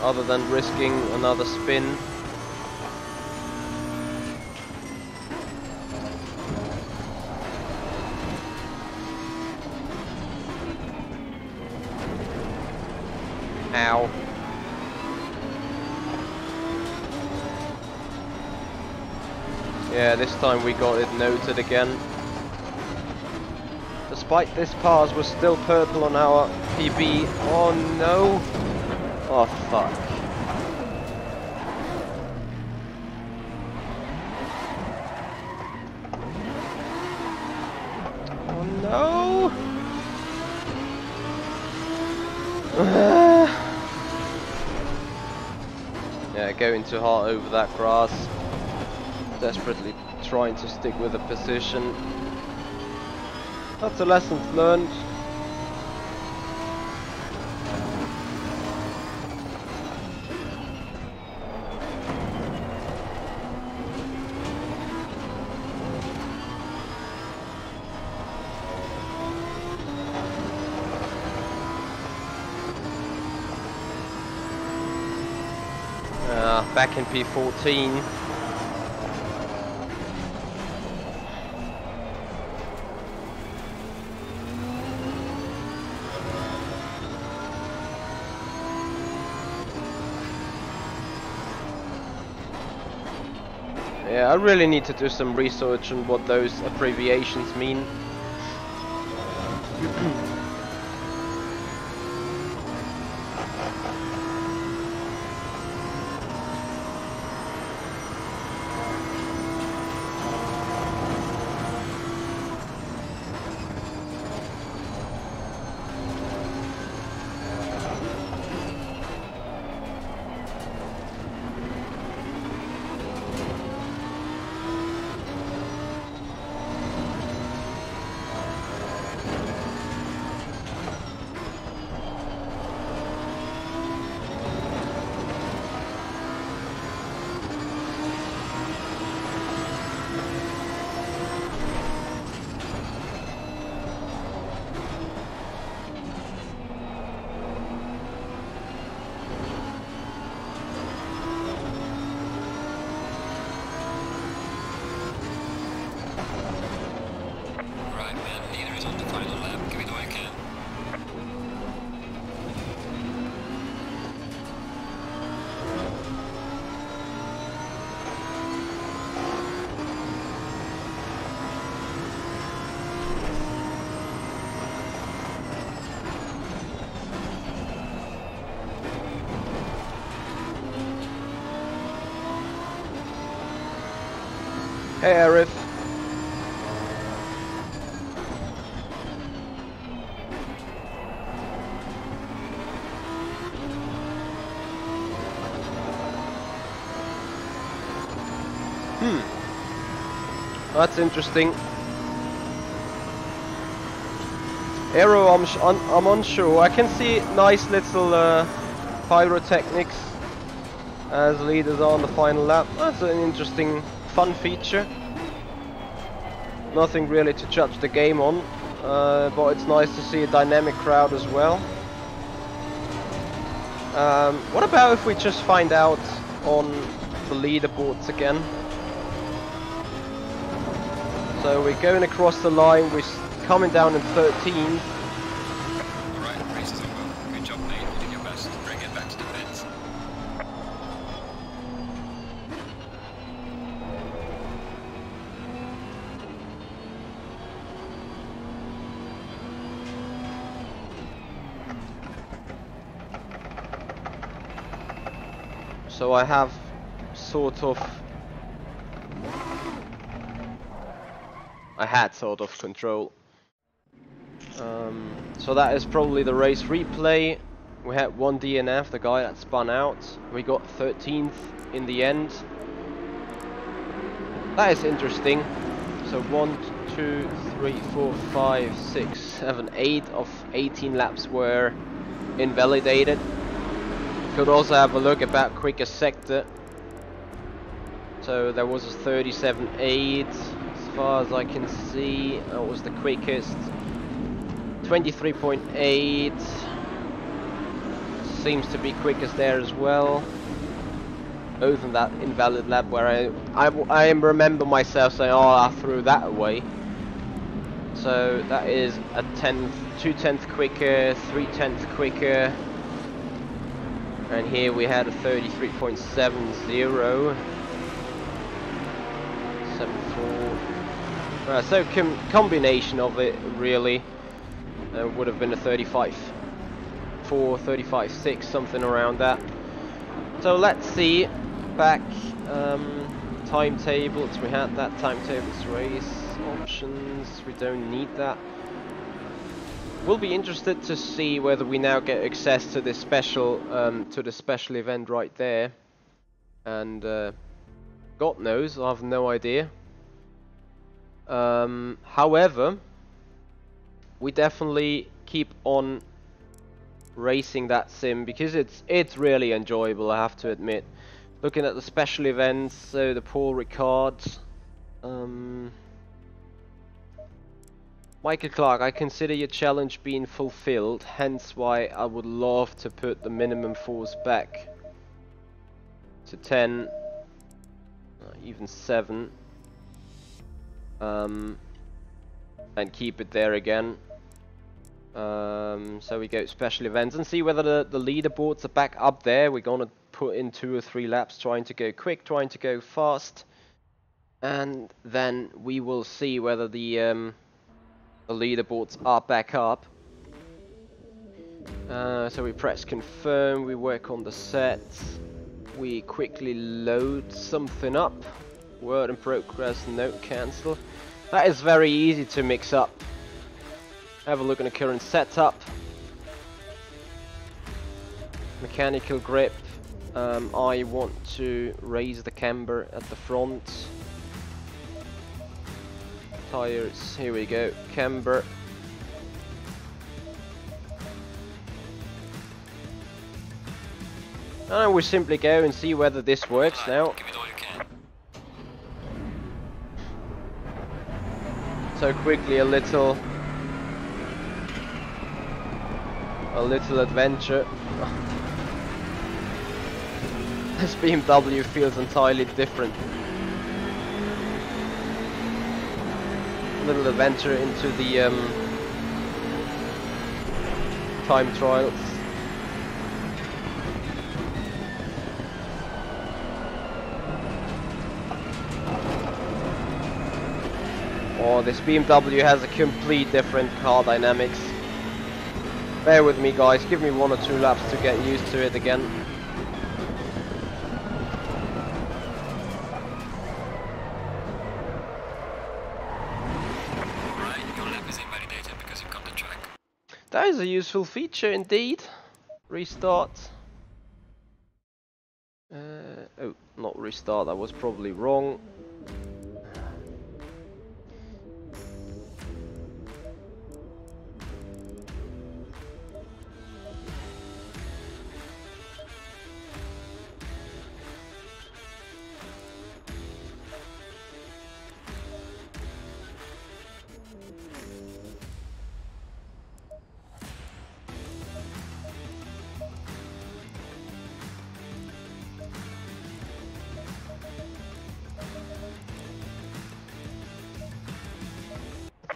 [SPEAKER 1] other than risking another spin. Ow. Yeah, this time we got it noted again. Despite this pass, we're still purple on our PB. Oh no! Oh fuck. Oh no! Yeah, going too hard over that grass. Desperately trying to stick with a position. That's a lesson learned. back in P14. Yeah, I really need to do some research on what those abbreviations mean. Hey Arif. That's interesting. Aero, I'm unsure. I can see nice little pyrotechnics as leaders on the final lap. That's an interesting, fun feature. Nothing really to judge the game on, but it's nice to see a dynamic crowd as well. What about if we just find out on the leaderboards again? So we're going across the line, we're coming down in 13th.
[SPEAKER 2] Alright, race is over. Good job, mate. You did your best. Bring it back to the pits.
[SPEAKER 1] So I have sort of... I had sort of control. So that is probably the race replay. We had one DNF, the guy that spun out. We got 13th in the end. That is interesting. So 1, 2, 3, 4, 5, 6, 7, 8 of 18 laps were invalidated. Could also have a look about quickest sector. So there was a 37.8 as far as I can see. That was the quickest. 23.8 seems to be quickest there as well. Other than that invalid lap where I remember myself saying, oh, I threw that away. So that is a 2/10 quicker, 3/10 quicker. And here we had a 33.70, 74. So combination of it really would have been a 35.4, 35.6, something around that. So let's see back timetables. We had that timetables race options. We don't need that. We'll be interested to see whether we now get access to this special event right there, and God knows, I have no idea. However, we definitely keep on racing that sim because it's really enjoyable, I have to admit. Looking at the special events, so the Paul Ricards. Michael Clark, I consider your challenge being fulfilled, hence why I would love to put the minimum force back. to 10, even 7, and keep it there again. So we go special events and see whether the leaderboards are back up there. We're gonna put in 2 or 3 laps, trying to go quick, trying to go fast, and then we will see whether the leaderboards are back up. So we press confirm, we work on the sets, we quickly load something up. Word in progress, note cancel. That is very easy to mix up. Have a look at the current setup. Mechanical grip. I want to raise the camber at the front. Tires, here we go, camber. And we simply go and see whether this works now.
[SPEAKER 2] Give it all you can.
[SPEAKER 1] So quickly a little adventure. This BMW feels entirely different. A little adventure into the time trials. Oh, this BMW has a complete different car dynamics. Bear with me, guys, give me 1 or 2 laps to get used to it again.
[SPEAKER 2] Right, your lap is invalidated because you cut the track.
[SPEAKER 1] That is a useful feature indeed. Restart. Oh, not restart, that was probably wrong.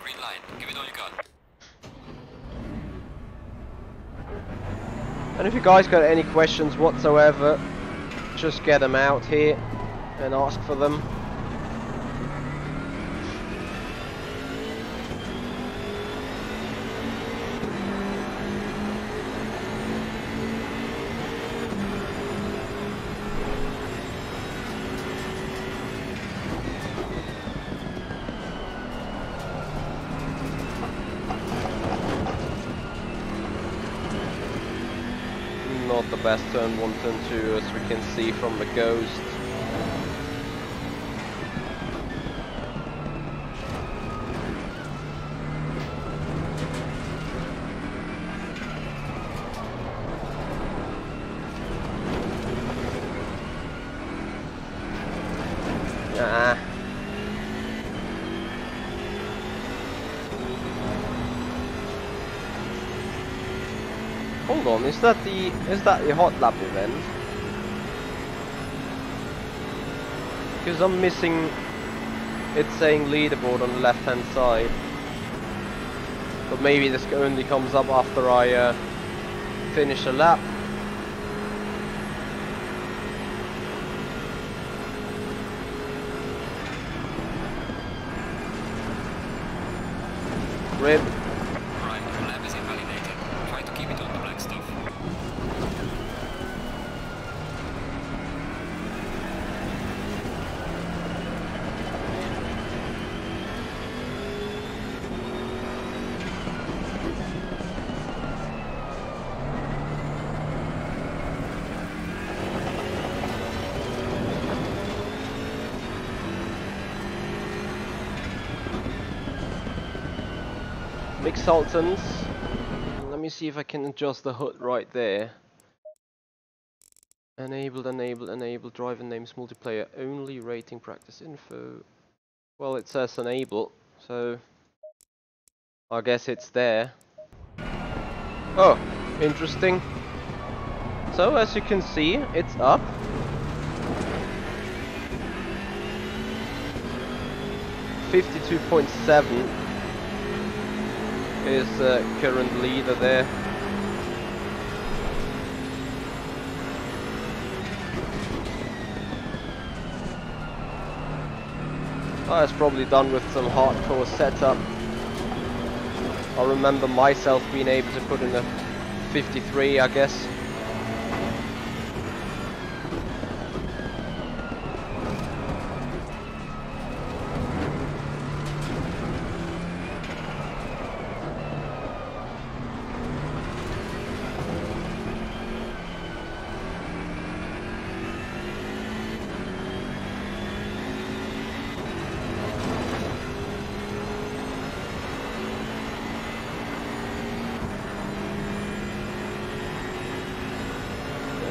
[SPEAKER 2] Green line, give it all you got.
[SPEAKER 1] And if you guys got any questions whatsoever, just get them out here and ask for them. Not the best turn 1, turn 2, as we can see from the ghost. Ah. Hold on, is that the hot lap event? Because I'm missing it saying leaderboard on the left hand side. But maybe this only comes up after I finish a lap. Rip.
[SPEAKER 2] Right, your lap is invalidated. Try to keep it on the black stuff.
[SPEAKER 1] Exultants. Let me see if I can adjust the HUD right there. Enabled, driver names multiplayer only, rating practice info. Well, it says enable, so I guess it's there. Oh, interesting. So as you can see, it's up. 52.7 is current leader there. I was probably done with some hardcore setup. I remember myself being able to put in a 53, I guess.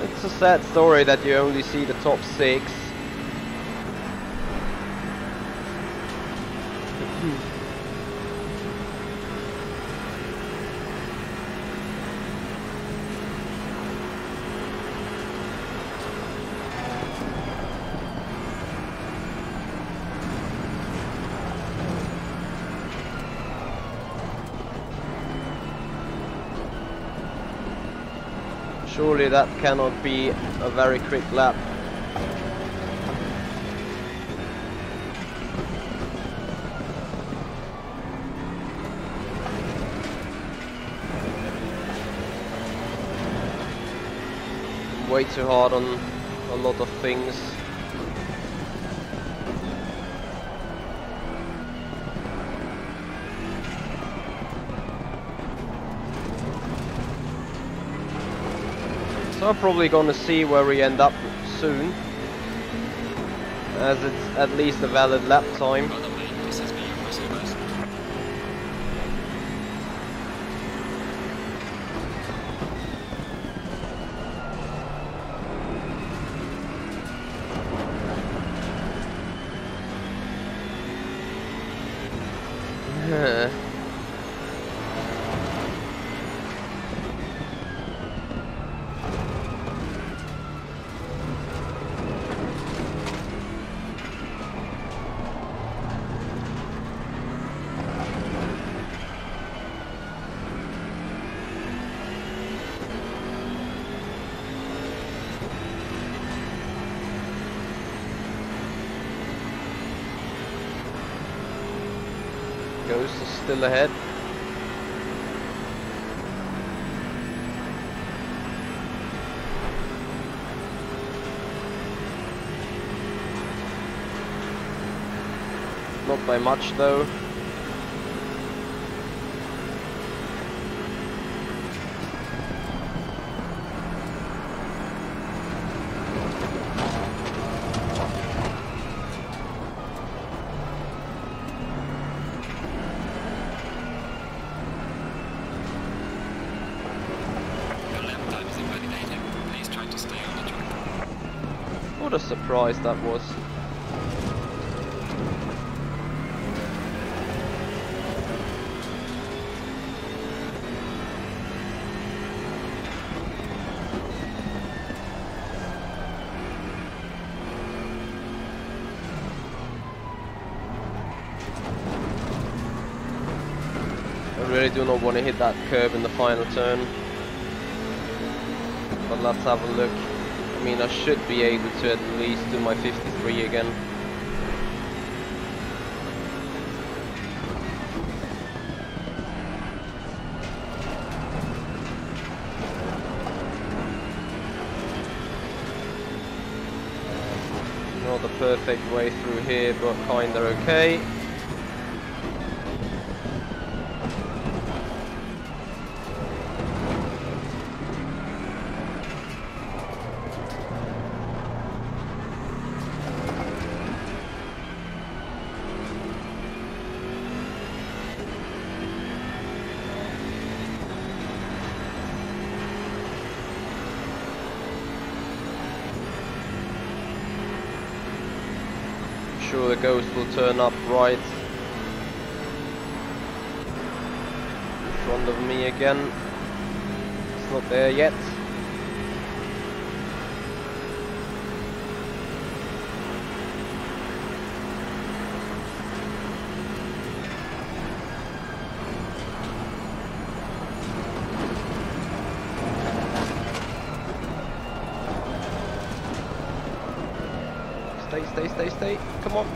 [SPEAKER 1] It's a sad story that you only see the top 6. Surely that cannot be a very quick lap. Way too hard on a lot of things. So I'm probably gonna see where we end up soon, as it's at least a valid lap time. Ghost is still ahead. Not by much though. What a surprise that was. I really do not want to hit that curb in the final turn. But let's have a look. I mean, I should be able to at least do my 53 again. Not the perfect way through here, but kinda okay. Sure, the Ghost will turn up right in front of me again. It's not there yet. Stay. Come on.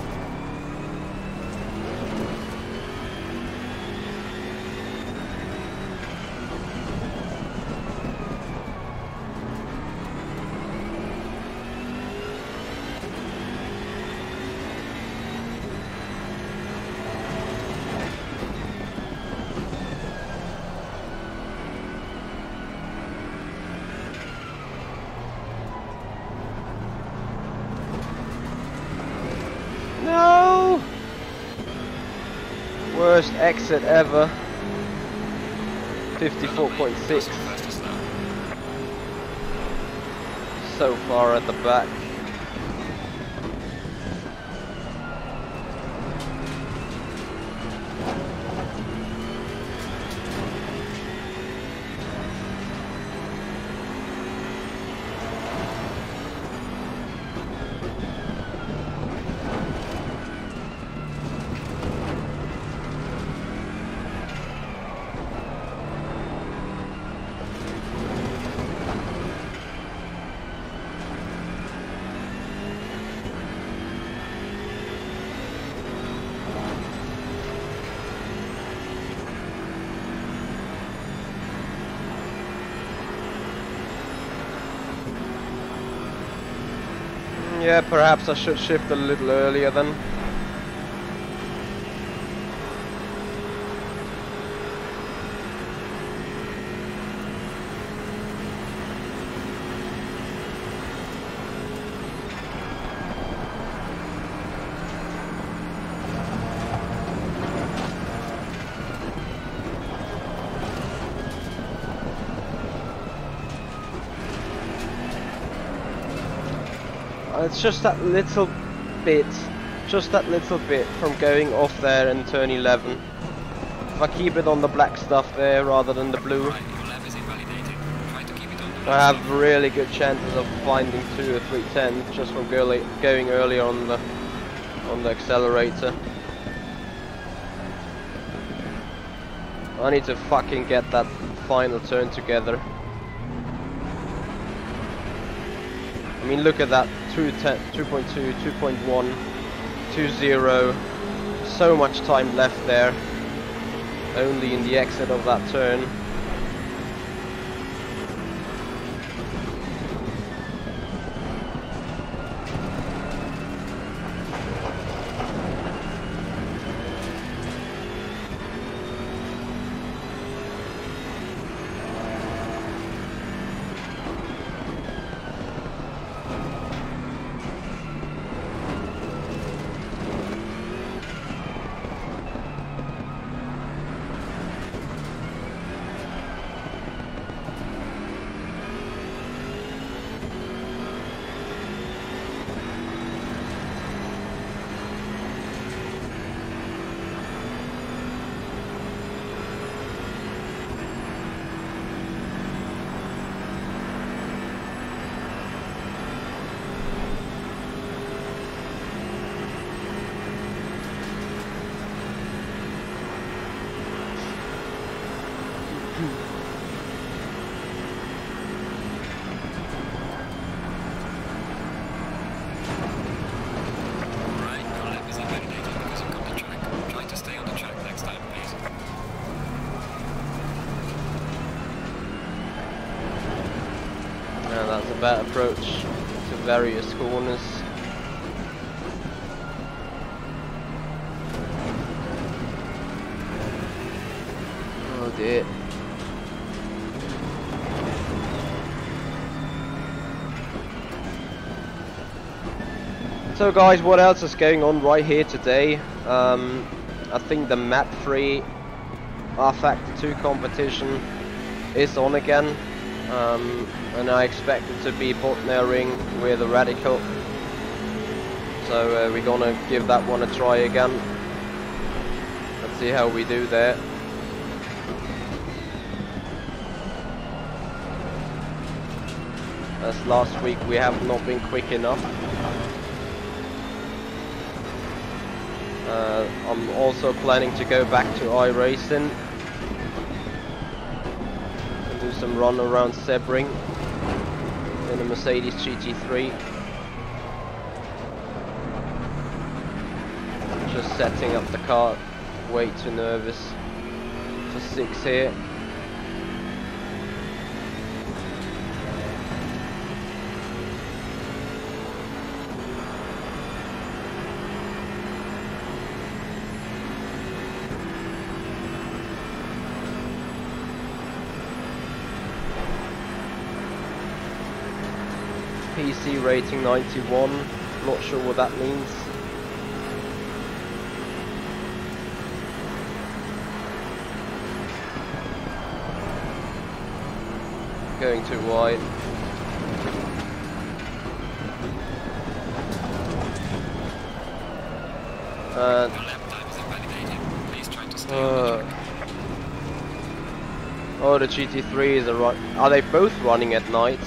[SPEAKER 1] No! Worst exit ever. 54.6. So far at the back. Yeah, perhaps I should shift a little earlier then. It's just that little bit from going off there in turn 11. If I keep it on the black stuff there rather than the blue,
[SPEAKER 2] Right, your lap is invalidated. Try to keep it on the
[SPEAKER 1] I
[SPEAKER 2] black
[SPEAKER 1] have really good chances of finding 2 or 310 just from going earlier on the accelerator. I need to fucking get that final turn together. I mean, look at that, 2.10, 2.2, 2.1, 2.0, so much time left there, only in the exit of that turn. That approach to various corners. Oh dear. So guys, what else is going on right here today? I think the map 3 R-Factor 2 competition is on again. And I expect it to be bottom ring with a radical, so we're gonna give that one a try again. Let's see how we do there. As last week we have not been quick enough. I'm also planning to go back to iRacing and do some run around Sebring in a Mercedes GT3. Just setting up the car, way too nervous for 6 here. PC rating 91, not sure what that means. Going too wide. Oh, the GT3s are they both running at night?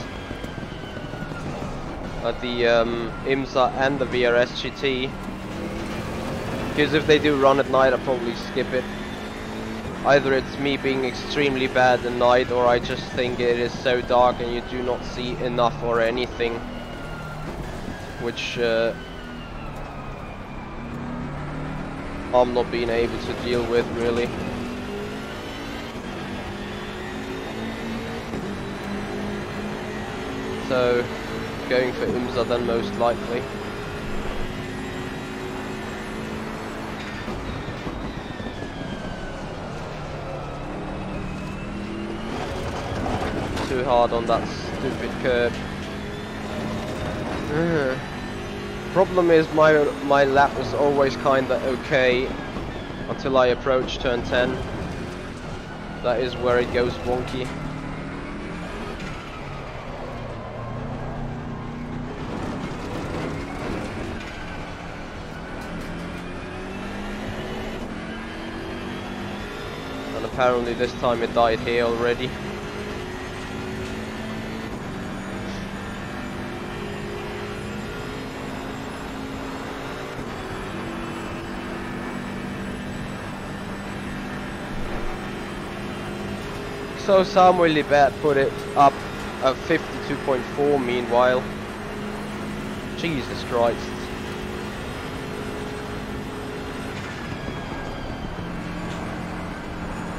[SPEAKER 1] The IMSA and the VRS GT. Because if they do run at night, I'll probably skip it. Either it's me being extremely bad at night, or I just think it is so dark and you do not see enough or anything. Which I'm not being able to deal with, really. So, going for IMSA then most likely. Too hard on that stupid curb. Problem is my lap was always kinda okay until I approach turn 10. That is where it goes wonky. And apparently this time it died here already. So Samuel Libet put it up at 52.4 meanwhile. Jesus Christ.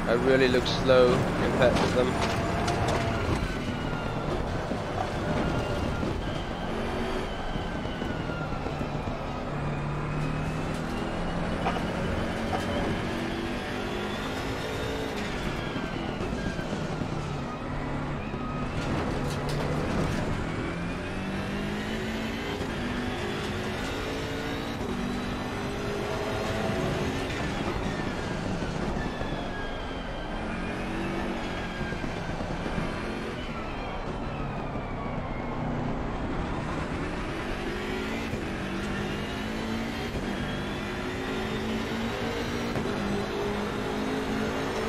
[SPEAKER 1] I really look slow compared to them.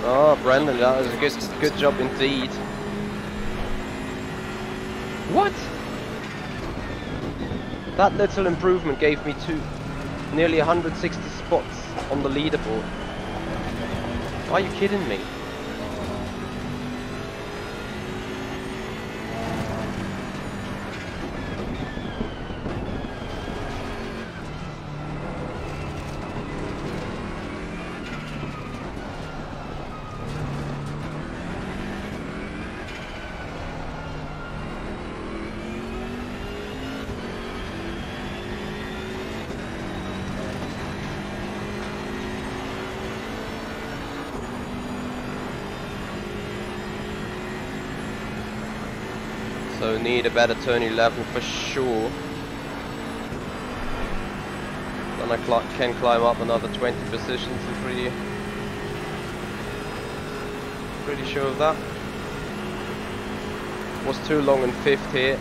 [SPEAKER 1] Oh, Brandon, that was a good job indeed. What? That little improvement gave me nearly 160 spots on the leaderboard. Are you kidding me? So need a better turn 11 for sure. Then I can climb up another 20 positions. I'm pretty sure of that. Was too long in 5th here.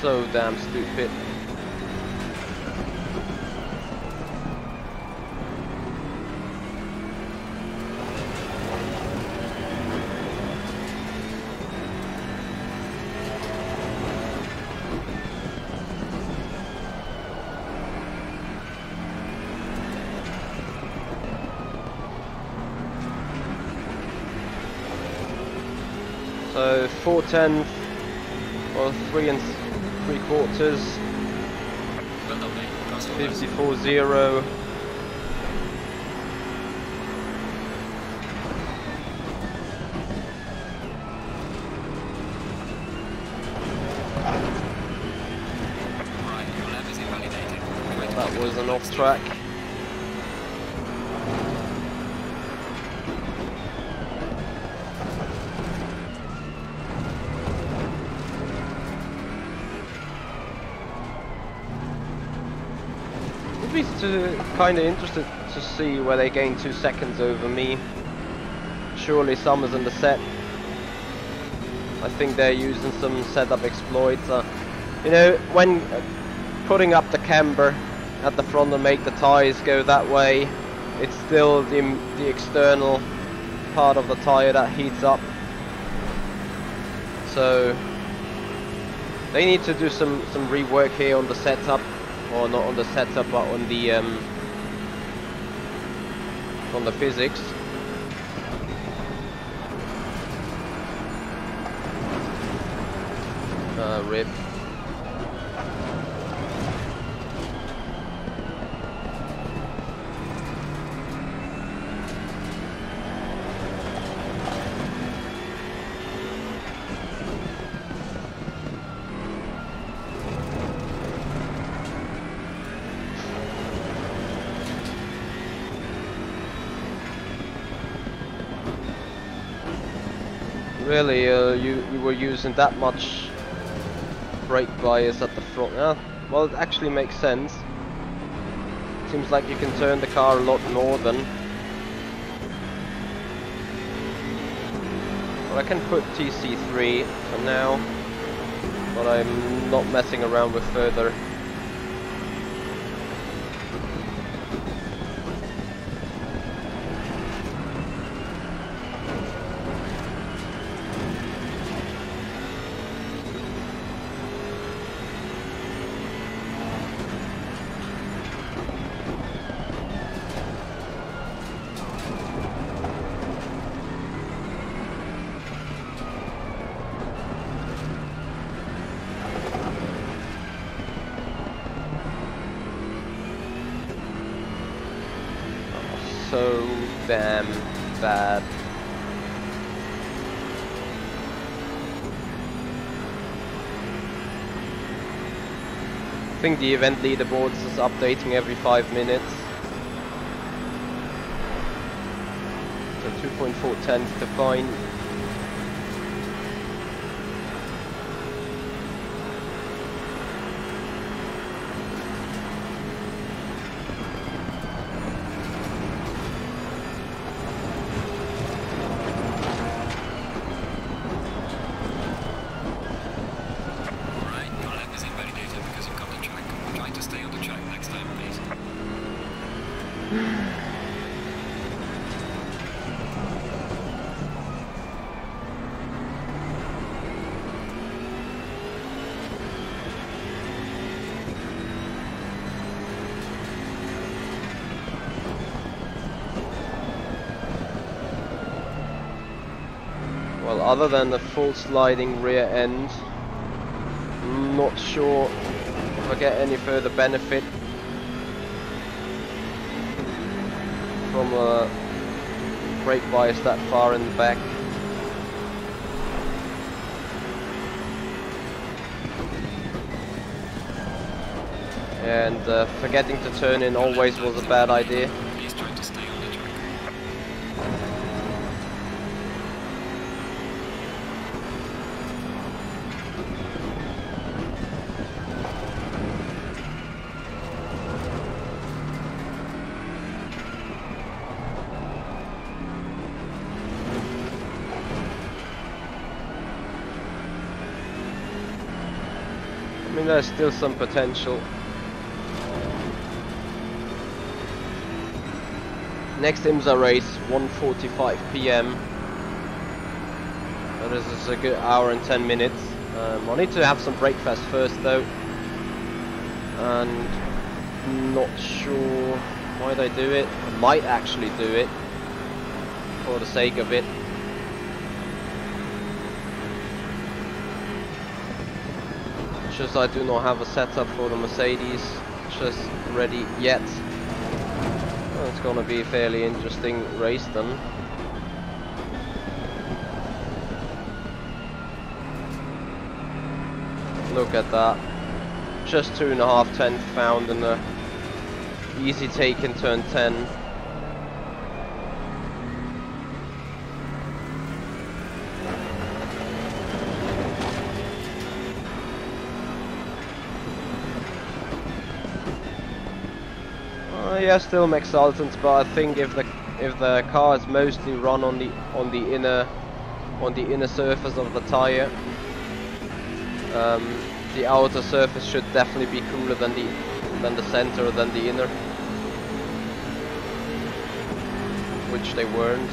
[SPEAKER 1] So damn stupid. So 4/10 or 3 3/4.
[SPEAKER 2] Well done, mate. Fast forward.
[SPEAKER 1] 54.0.
[SPEAKER 2] Right, your lap is invalidated. Try to
[SPEAKER 1] That
[SPEAKER 2] keep it
[SPEAKER 1] was
[SPEAKER 2] on
[SPEAKER 1] an
[SPEAKER 2] the
[SPEAKER 1] off
[SPEAKER 2] next
[SPEAKER 1] track. Would be kind of interested to see where they gain 2 seconds over me. Surely Summers in the set. I think they're using some setup exploits. You know, when putting up the camber at the front and make the tires go that way, it's still the external part of the tire that heats up. So they need to do some rework here on the setup, or not on the setup, but on the physics. Rip. Really, you were using that much brake bias at the front? Yeah, well, it actually makes sense. Seems like you can turn the car a lot more than. Well, I can put TC3 for now, but I'm not messing around with further. So damn bad. I think the event leaderboards is updating every 5 minutes. So 2.4 tenths to find. Well, other than the full sliding rear end, I'm not sure if I get any further benefit from a brake bias that far in the back. And forgetting to turn in always was a bad idea.
[SPEAKER 2] Please try to stay on the track.
[SPEAKER 1] I mean, there's still some potential. Next IMSA race, 1:45 PM. This is a good hour and 10 minutes. I need to have some breakfast first though. And not sure why I do it. I might actually do it for the sake of it. Just I do not have a setup for the Mercedes just ready yet. Well, it's gonna be a fairly interesting race then. Look at that. Just 2.5 tenths found in the easy take in turn 10. Yeah, still exultant, but I think if the car is mostly run on the inner surface of the tire, the outer surface should definitely be cooler than the center or than the inner, which they weren't.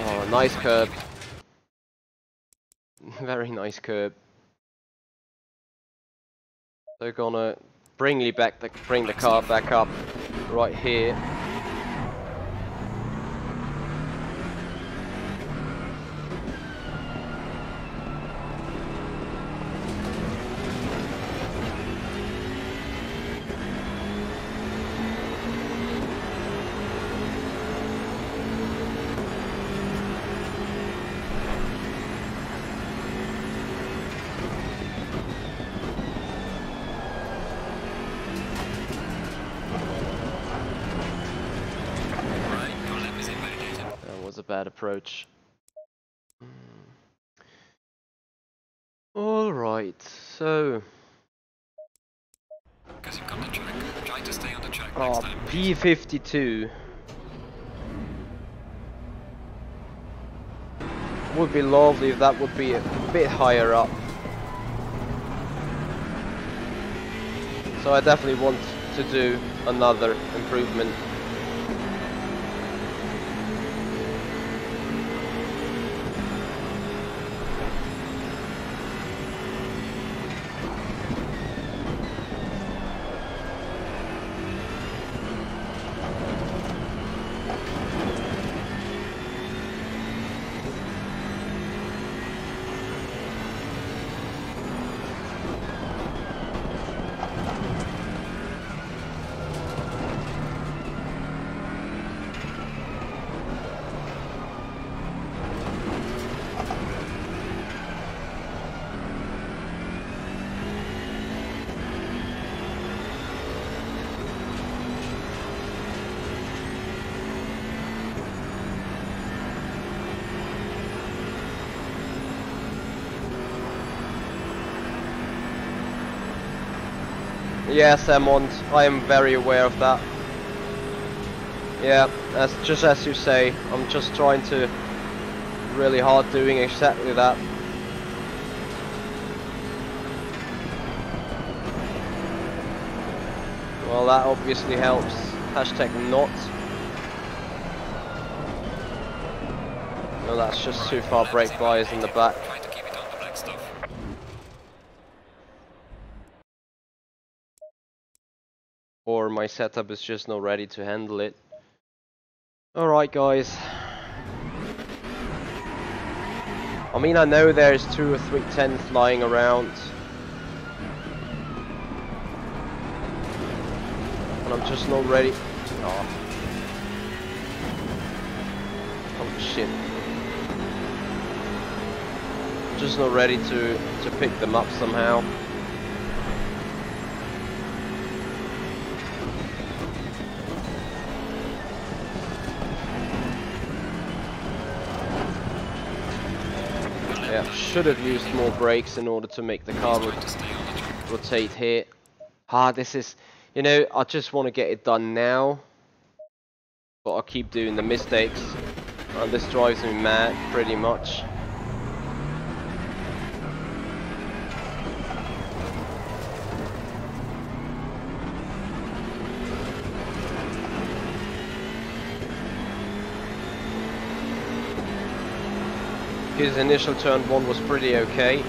[SPEAKER 1] Oh, nice curb. Very nice curb. They're gonna bring the car back up right here. Bad approach. Alright, so
[SPEAKER 2] Because you've got the track. Try to stay on the track next time.
[SPEAKER 1] P52 would be lovely if that would be a bit higher up. So I definitely want to do another improvement. Yes, Emond, I am very aware of that. Yeah, that's just as you say. I'm just trying to really hard doing exactly that. Well, that obviously helps. Hashtag not. No, that's just too far brake bias in the back.
[SPEAKER 2] Try to keep it on the black stuff.
[SPEAKER 1] Or my setup is just not ready to handle it. Alright guys. I mean, I know there's 2 or 3 tenths lying around. And I'm just not ready. Oh, oh shit. I'm just not ready to pick them up somehow. Yeah, should have used more brakes in order to make the car rotate here. This is, you know, I just want to get it done now, but I keep doing the mistakes, and this drives me mad, pretty much. His initial turn 1 was pretty okay.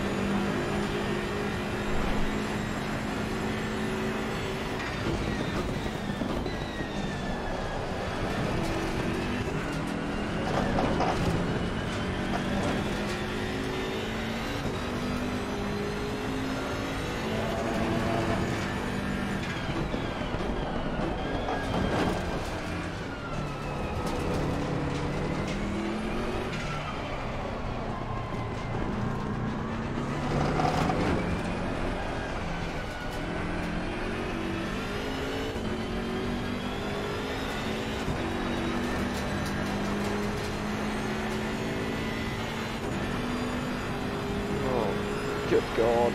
[SPEAKER 1] Good God.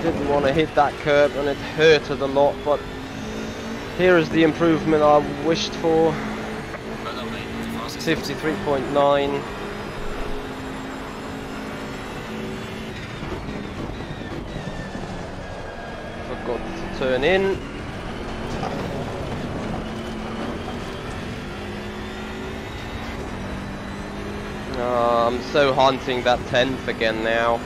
[SPEAKER 1] Didn't want to hit that curb and it hurted a lot, but here is the improvement I wished for. 53.9. Forgot to turn in. I'm so hunting that 10th again now.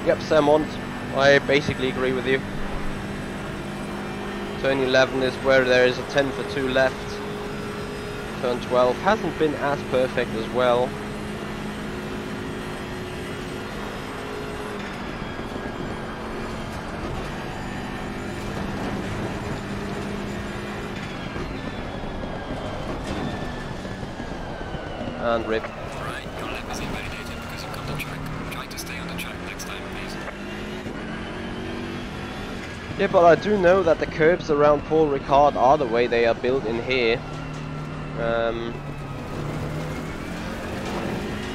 [SPEAKER 1] Yep, Samont, I basically agree with you. Turn 11 is where there is a 10 for 2 left. Turn 12 hasn't been as perfect as well. And rip.
[SPEAKER 2] Right, your lap is invalidated because you cut the track. Try to stay on the track next time, please.
[SPEAKER 1] Yeah, but I do know that the curbs around Paul Ricard are the way they are built in here. I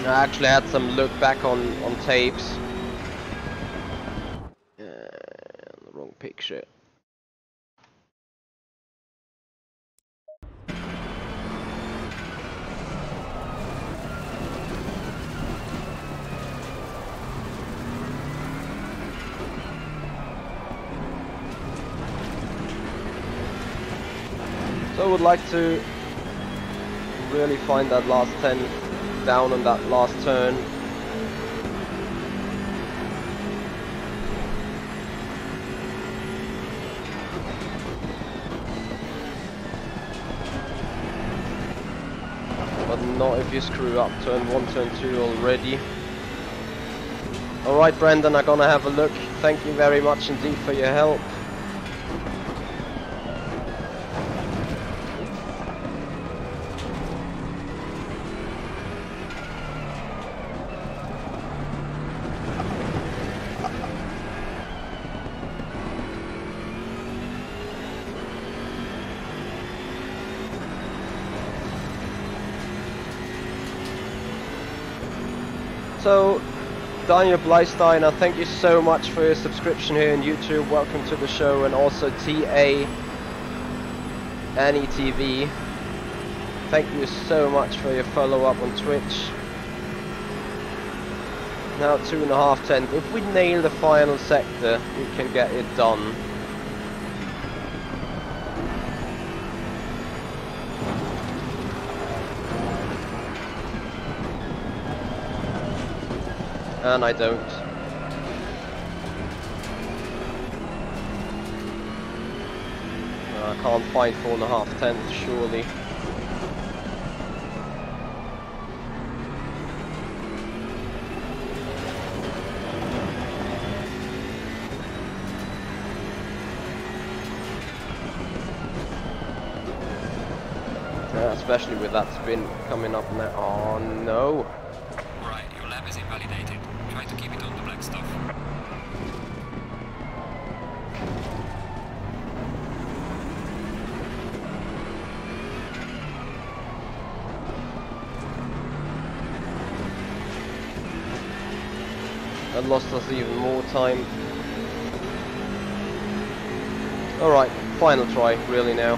[SPEAKER 1] actually had some look back on tapes. The wrong picture. So I would like to really find that last 10 down on that last turn. But not if you screw up turn 1, turn 2 already. Alright Brendan, I'm gonna have a look. Thank you very much indeed for your help. So, Daniel Bleisteiner, thank you so much for your subscription here on YouTube. Welcome to the show, and also TA Annie TV. Thank you so much for your follow up on Twitch. Now 2.5 tenths. If we nail the final sector, we can get it done. And I don't. I can't find 4.5 tenths, surely. Especially with that spin coming up now. Oh no.
[SPEAKER 2] Right, your lap is invalidated. Try to keep it on the black stuff.
[SPEAKER 1] and lost us even more time. Alright, final try, really now.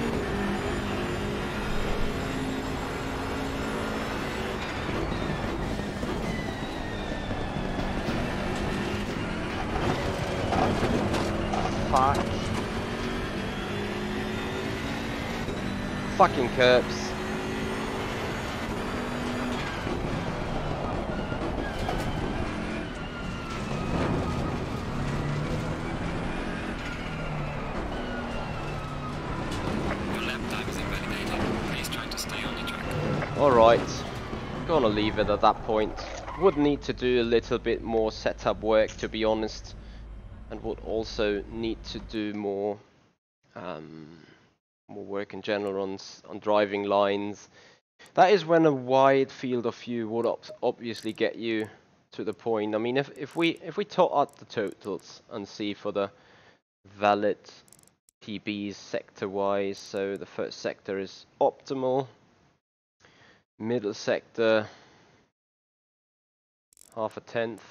[SPEAKER 1] Fuck. Fucking curbs. Alright, gonna leave it at that point. Would need to do a little bit more setup work, to be honest, and would also need to do more work in general on driving lines. That is when a wide field of view would obviously get you to the point. I mean, if we tot out the totals and see for the valid PBs sector wise, so the first sector is optimal. Middle sector, half a tenth.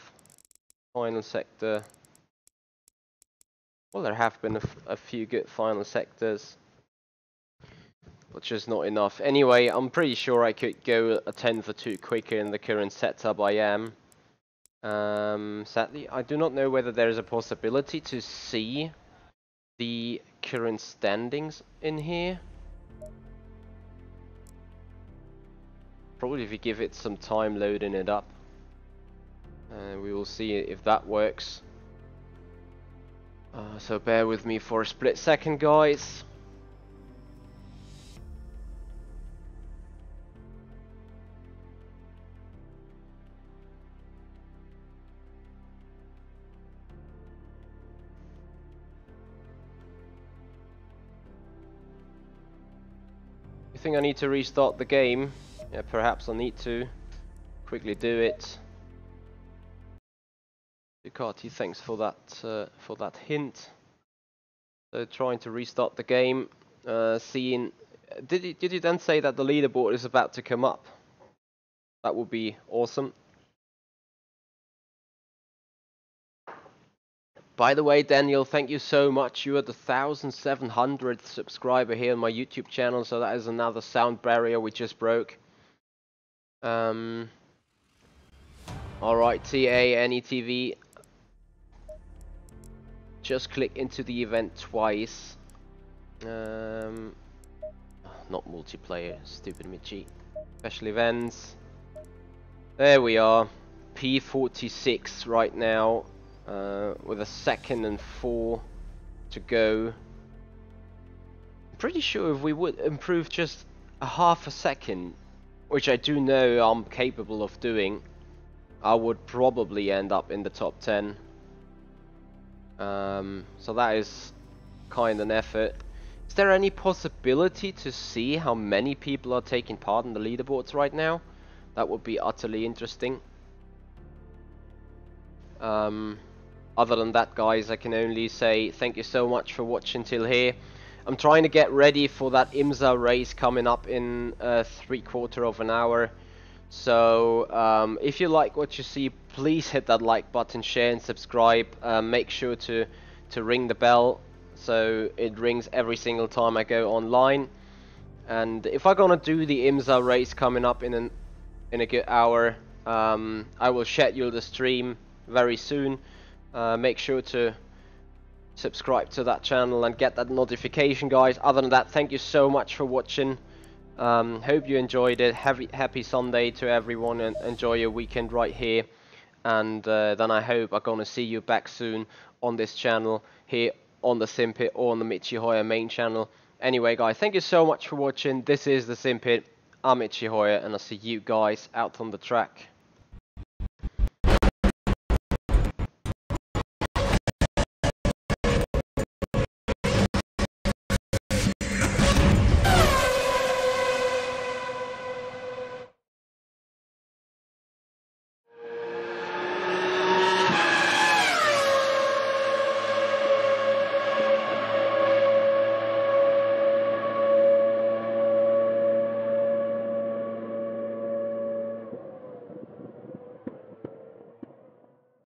[SPEAKER 1] Final sector, well, there have been a few good final sectors, but just not enough. Anyway, I'm pretty sure I could go a tenth or two quicker in the current setup I am. Sadly, I do not know whether there is a possibility to see the current standings in here. Probably if you give it some time loading it up. We will see if that works. So bear with me for a split second, guys. You think I need to restart the game? Yeah, perhaps I need to quickly do it. Ducati, thanks for that hint. So trying to restart the game, seeing. Did you then say that the leaderboard is about to come up? That would be awesome. By the way, Daniel, thank you so much. You are the 1,700th subscriber here on my YouTube channel, so that is another sound barrier we just broke. Alright, TA, NETV. Just click into the event twice. Not multiplayer, stupid Michi. Special events. There we are. P46 right now. With a second and 4 to go. I'm pretty sure if we would improve just a half a second, which I do know I'm capable of doing, I would probably end up in the top 10. So that is kind of an effort. Is there any possibility to see how many people are taking part in the leaderboards right now? That would be utterly interesting. Other than that, guys, I can only say thank you so much for watching till here. I'm trying to get ready for that IMSA race coming up in 3/4 of an hour. So if you like what you see, please hit that like button, share and subscribe. Make sure to ring the bell so it rings every single time I go online. And if I'm gonna do the IMSA race coming up in a good hour, I will schedule the stream very soon. Make sure to subscribe to that channel and get that notification, guys. Other than that, thank you so much for watching. Hope you enjoyed it. Happy Sunday to everyone, and enjoy your weekend right here. And then I hope I'm gonna see you back soon on this channel here on the Simpit or on the Michi Hoya main channel. Anyway, guys, thank you so much for watching. This is the Simpit. I'm Michi Hoya, and I'll see you guys out on the track.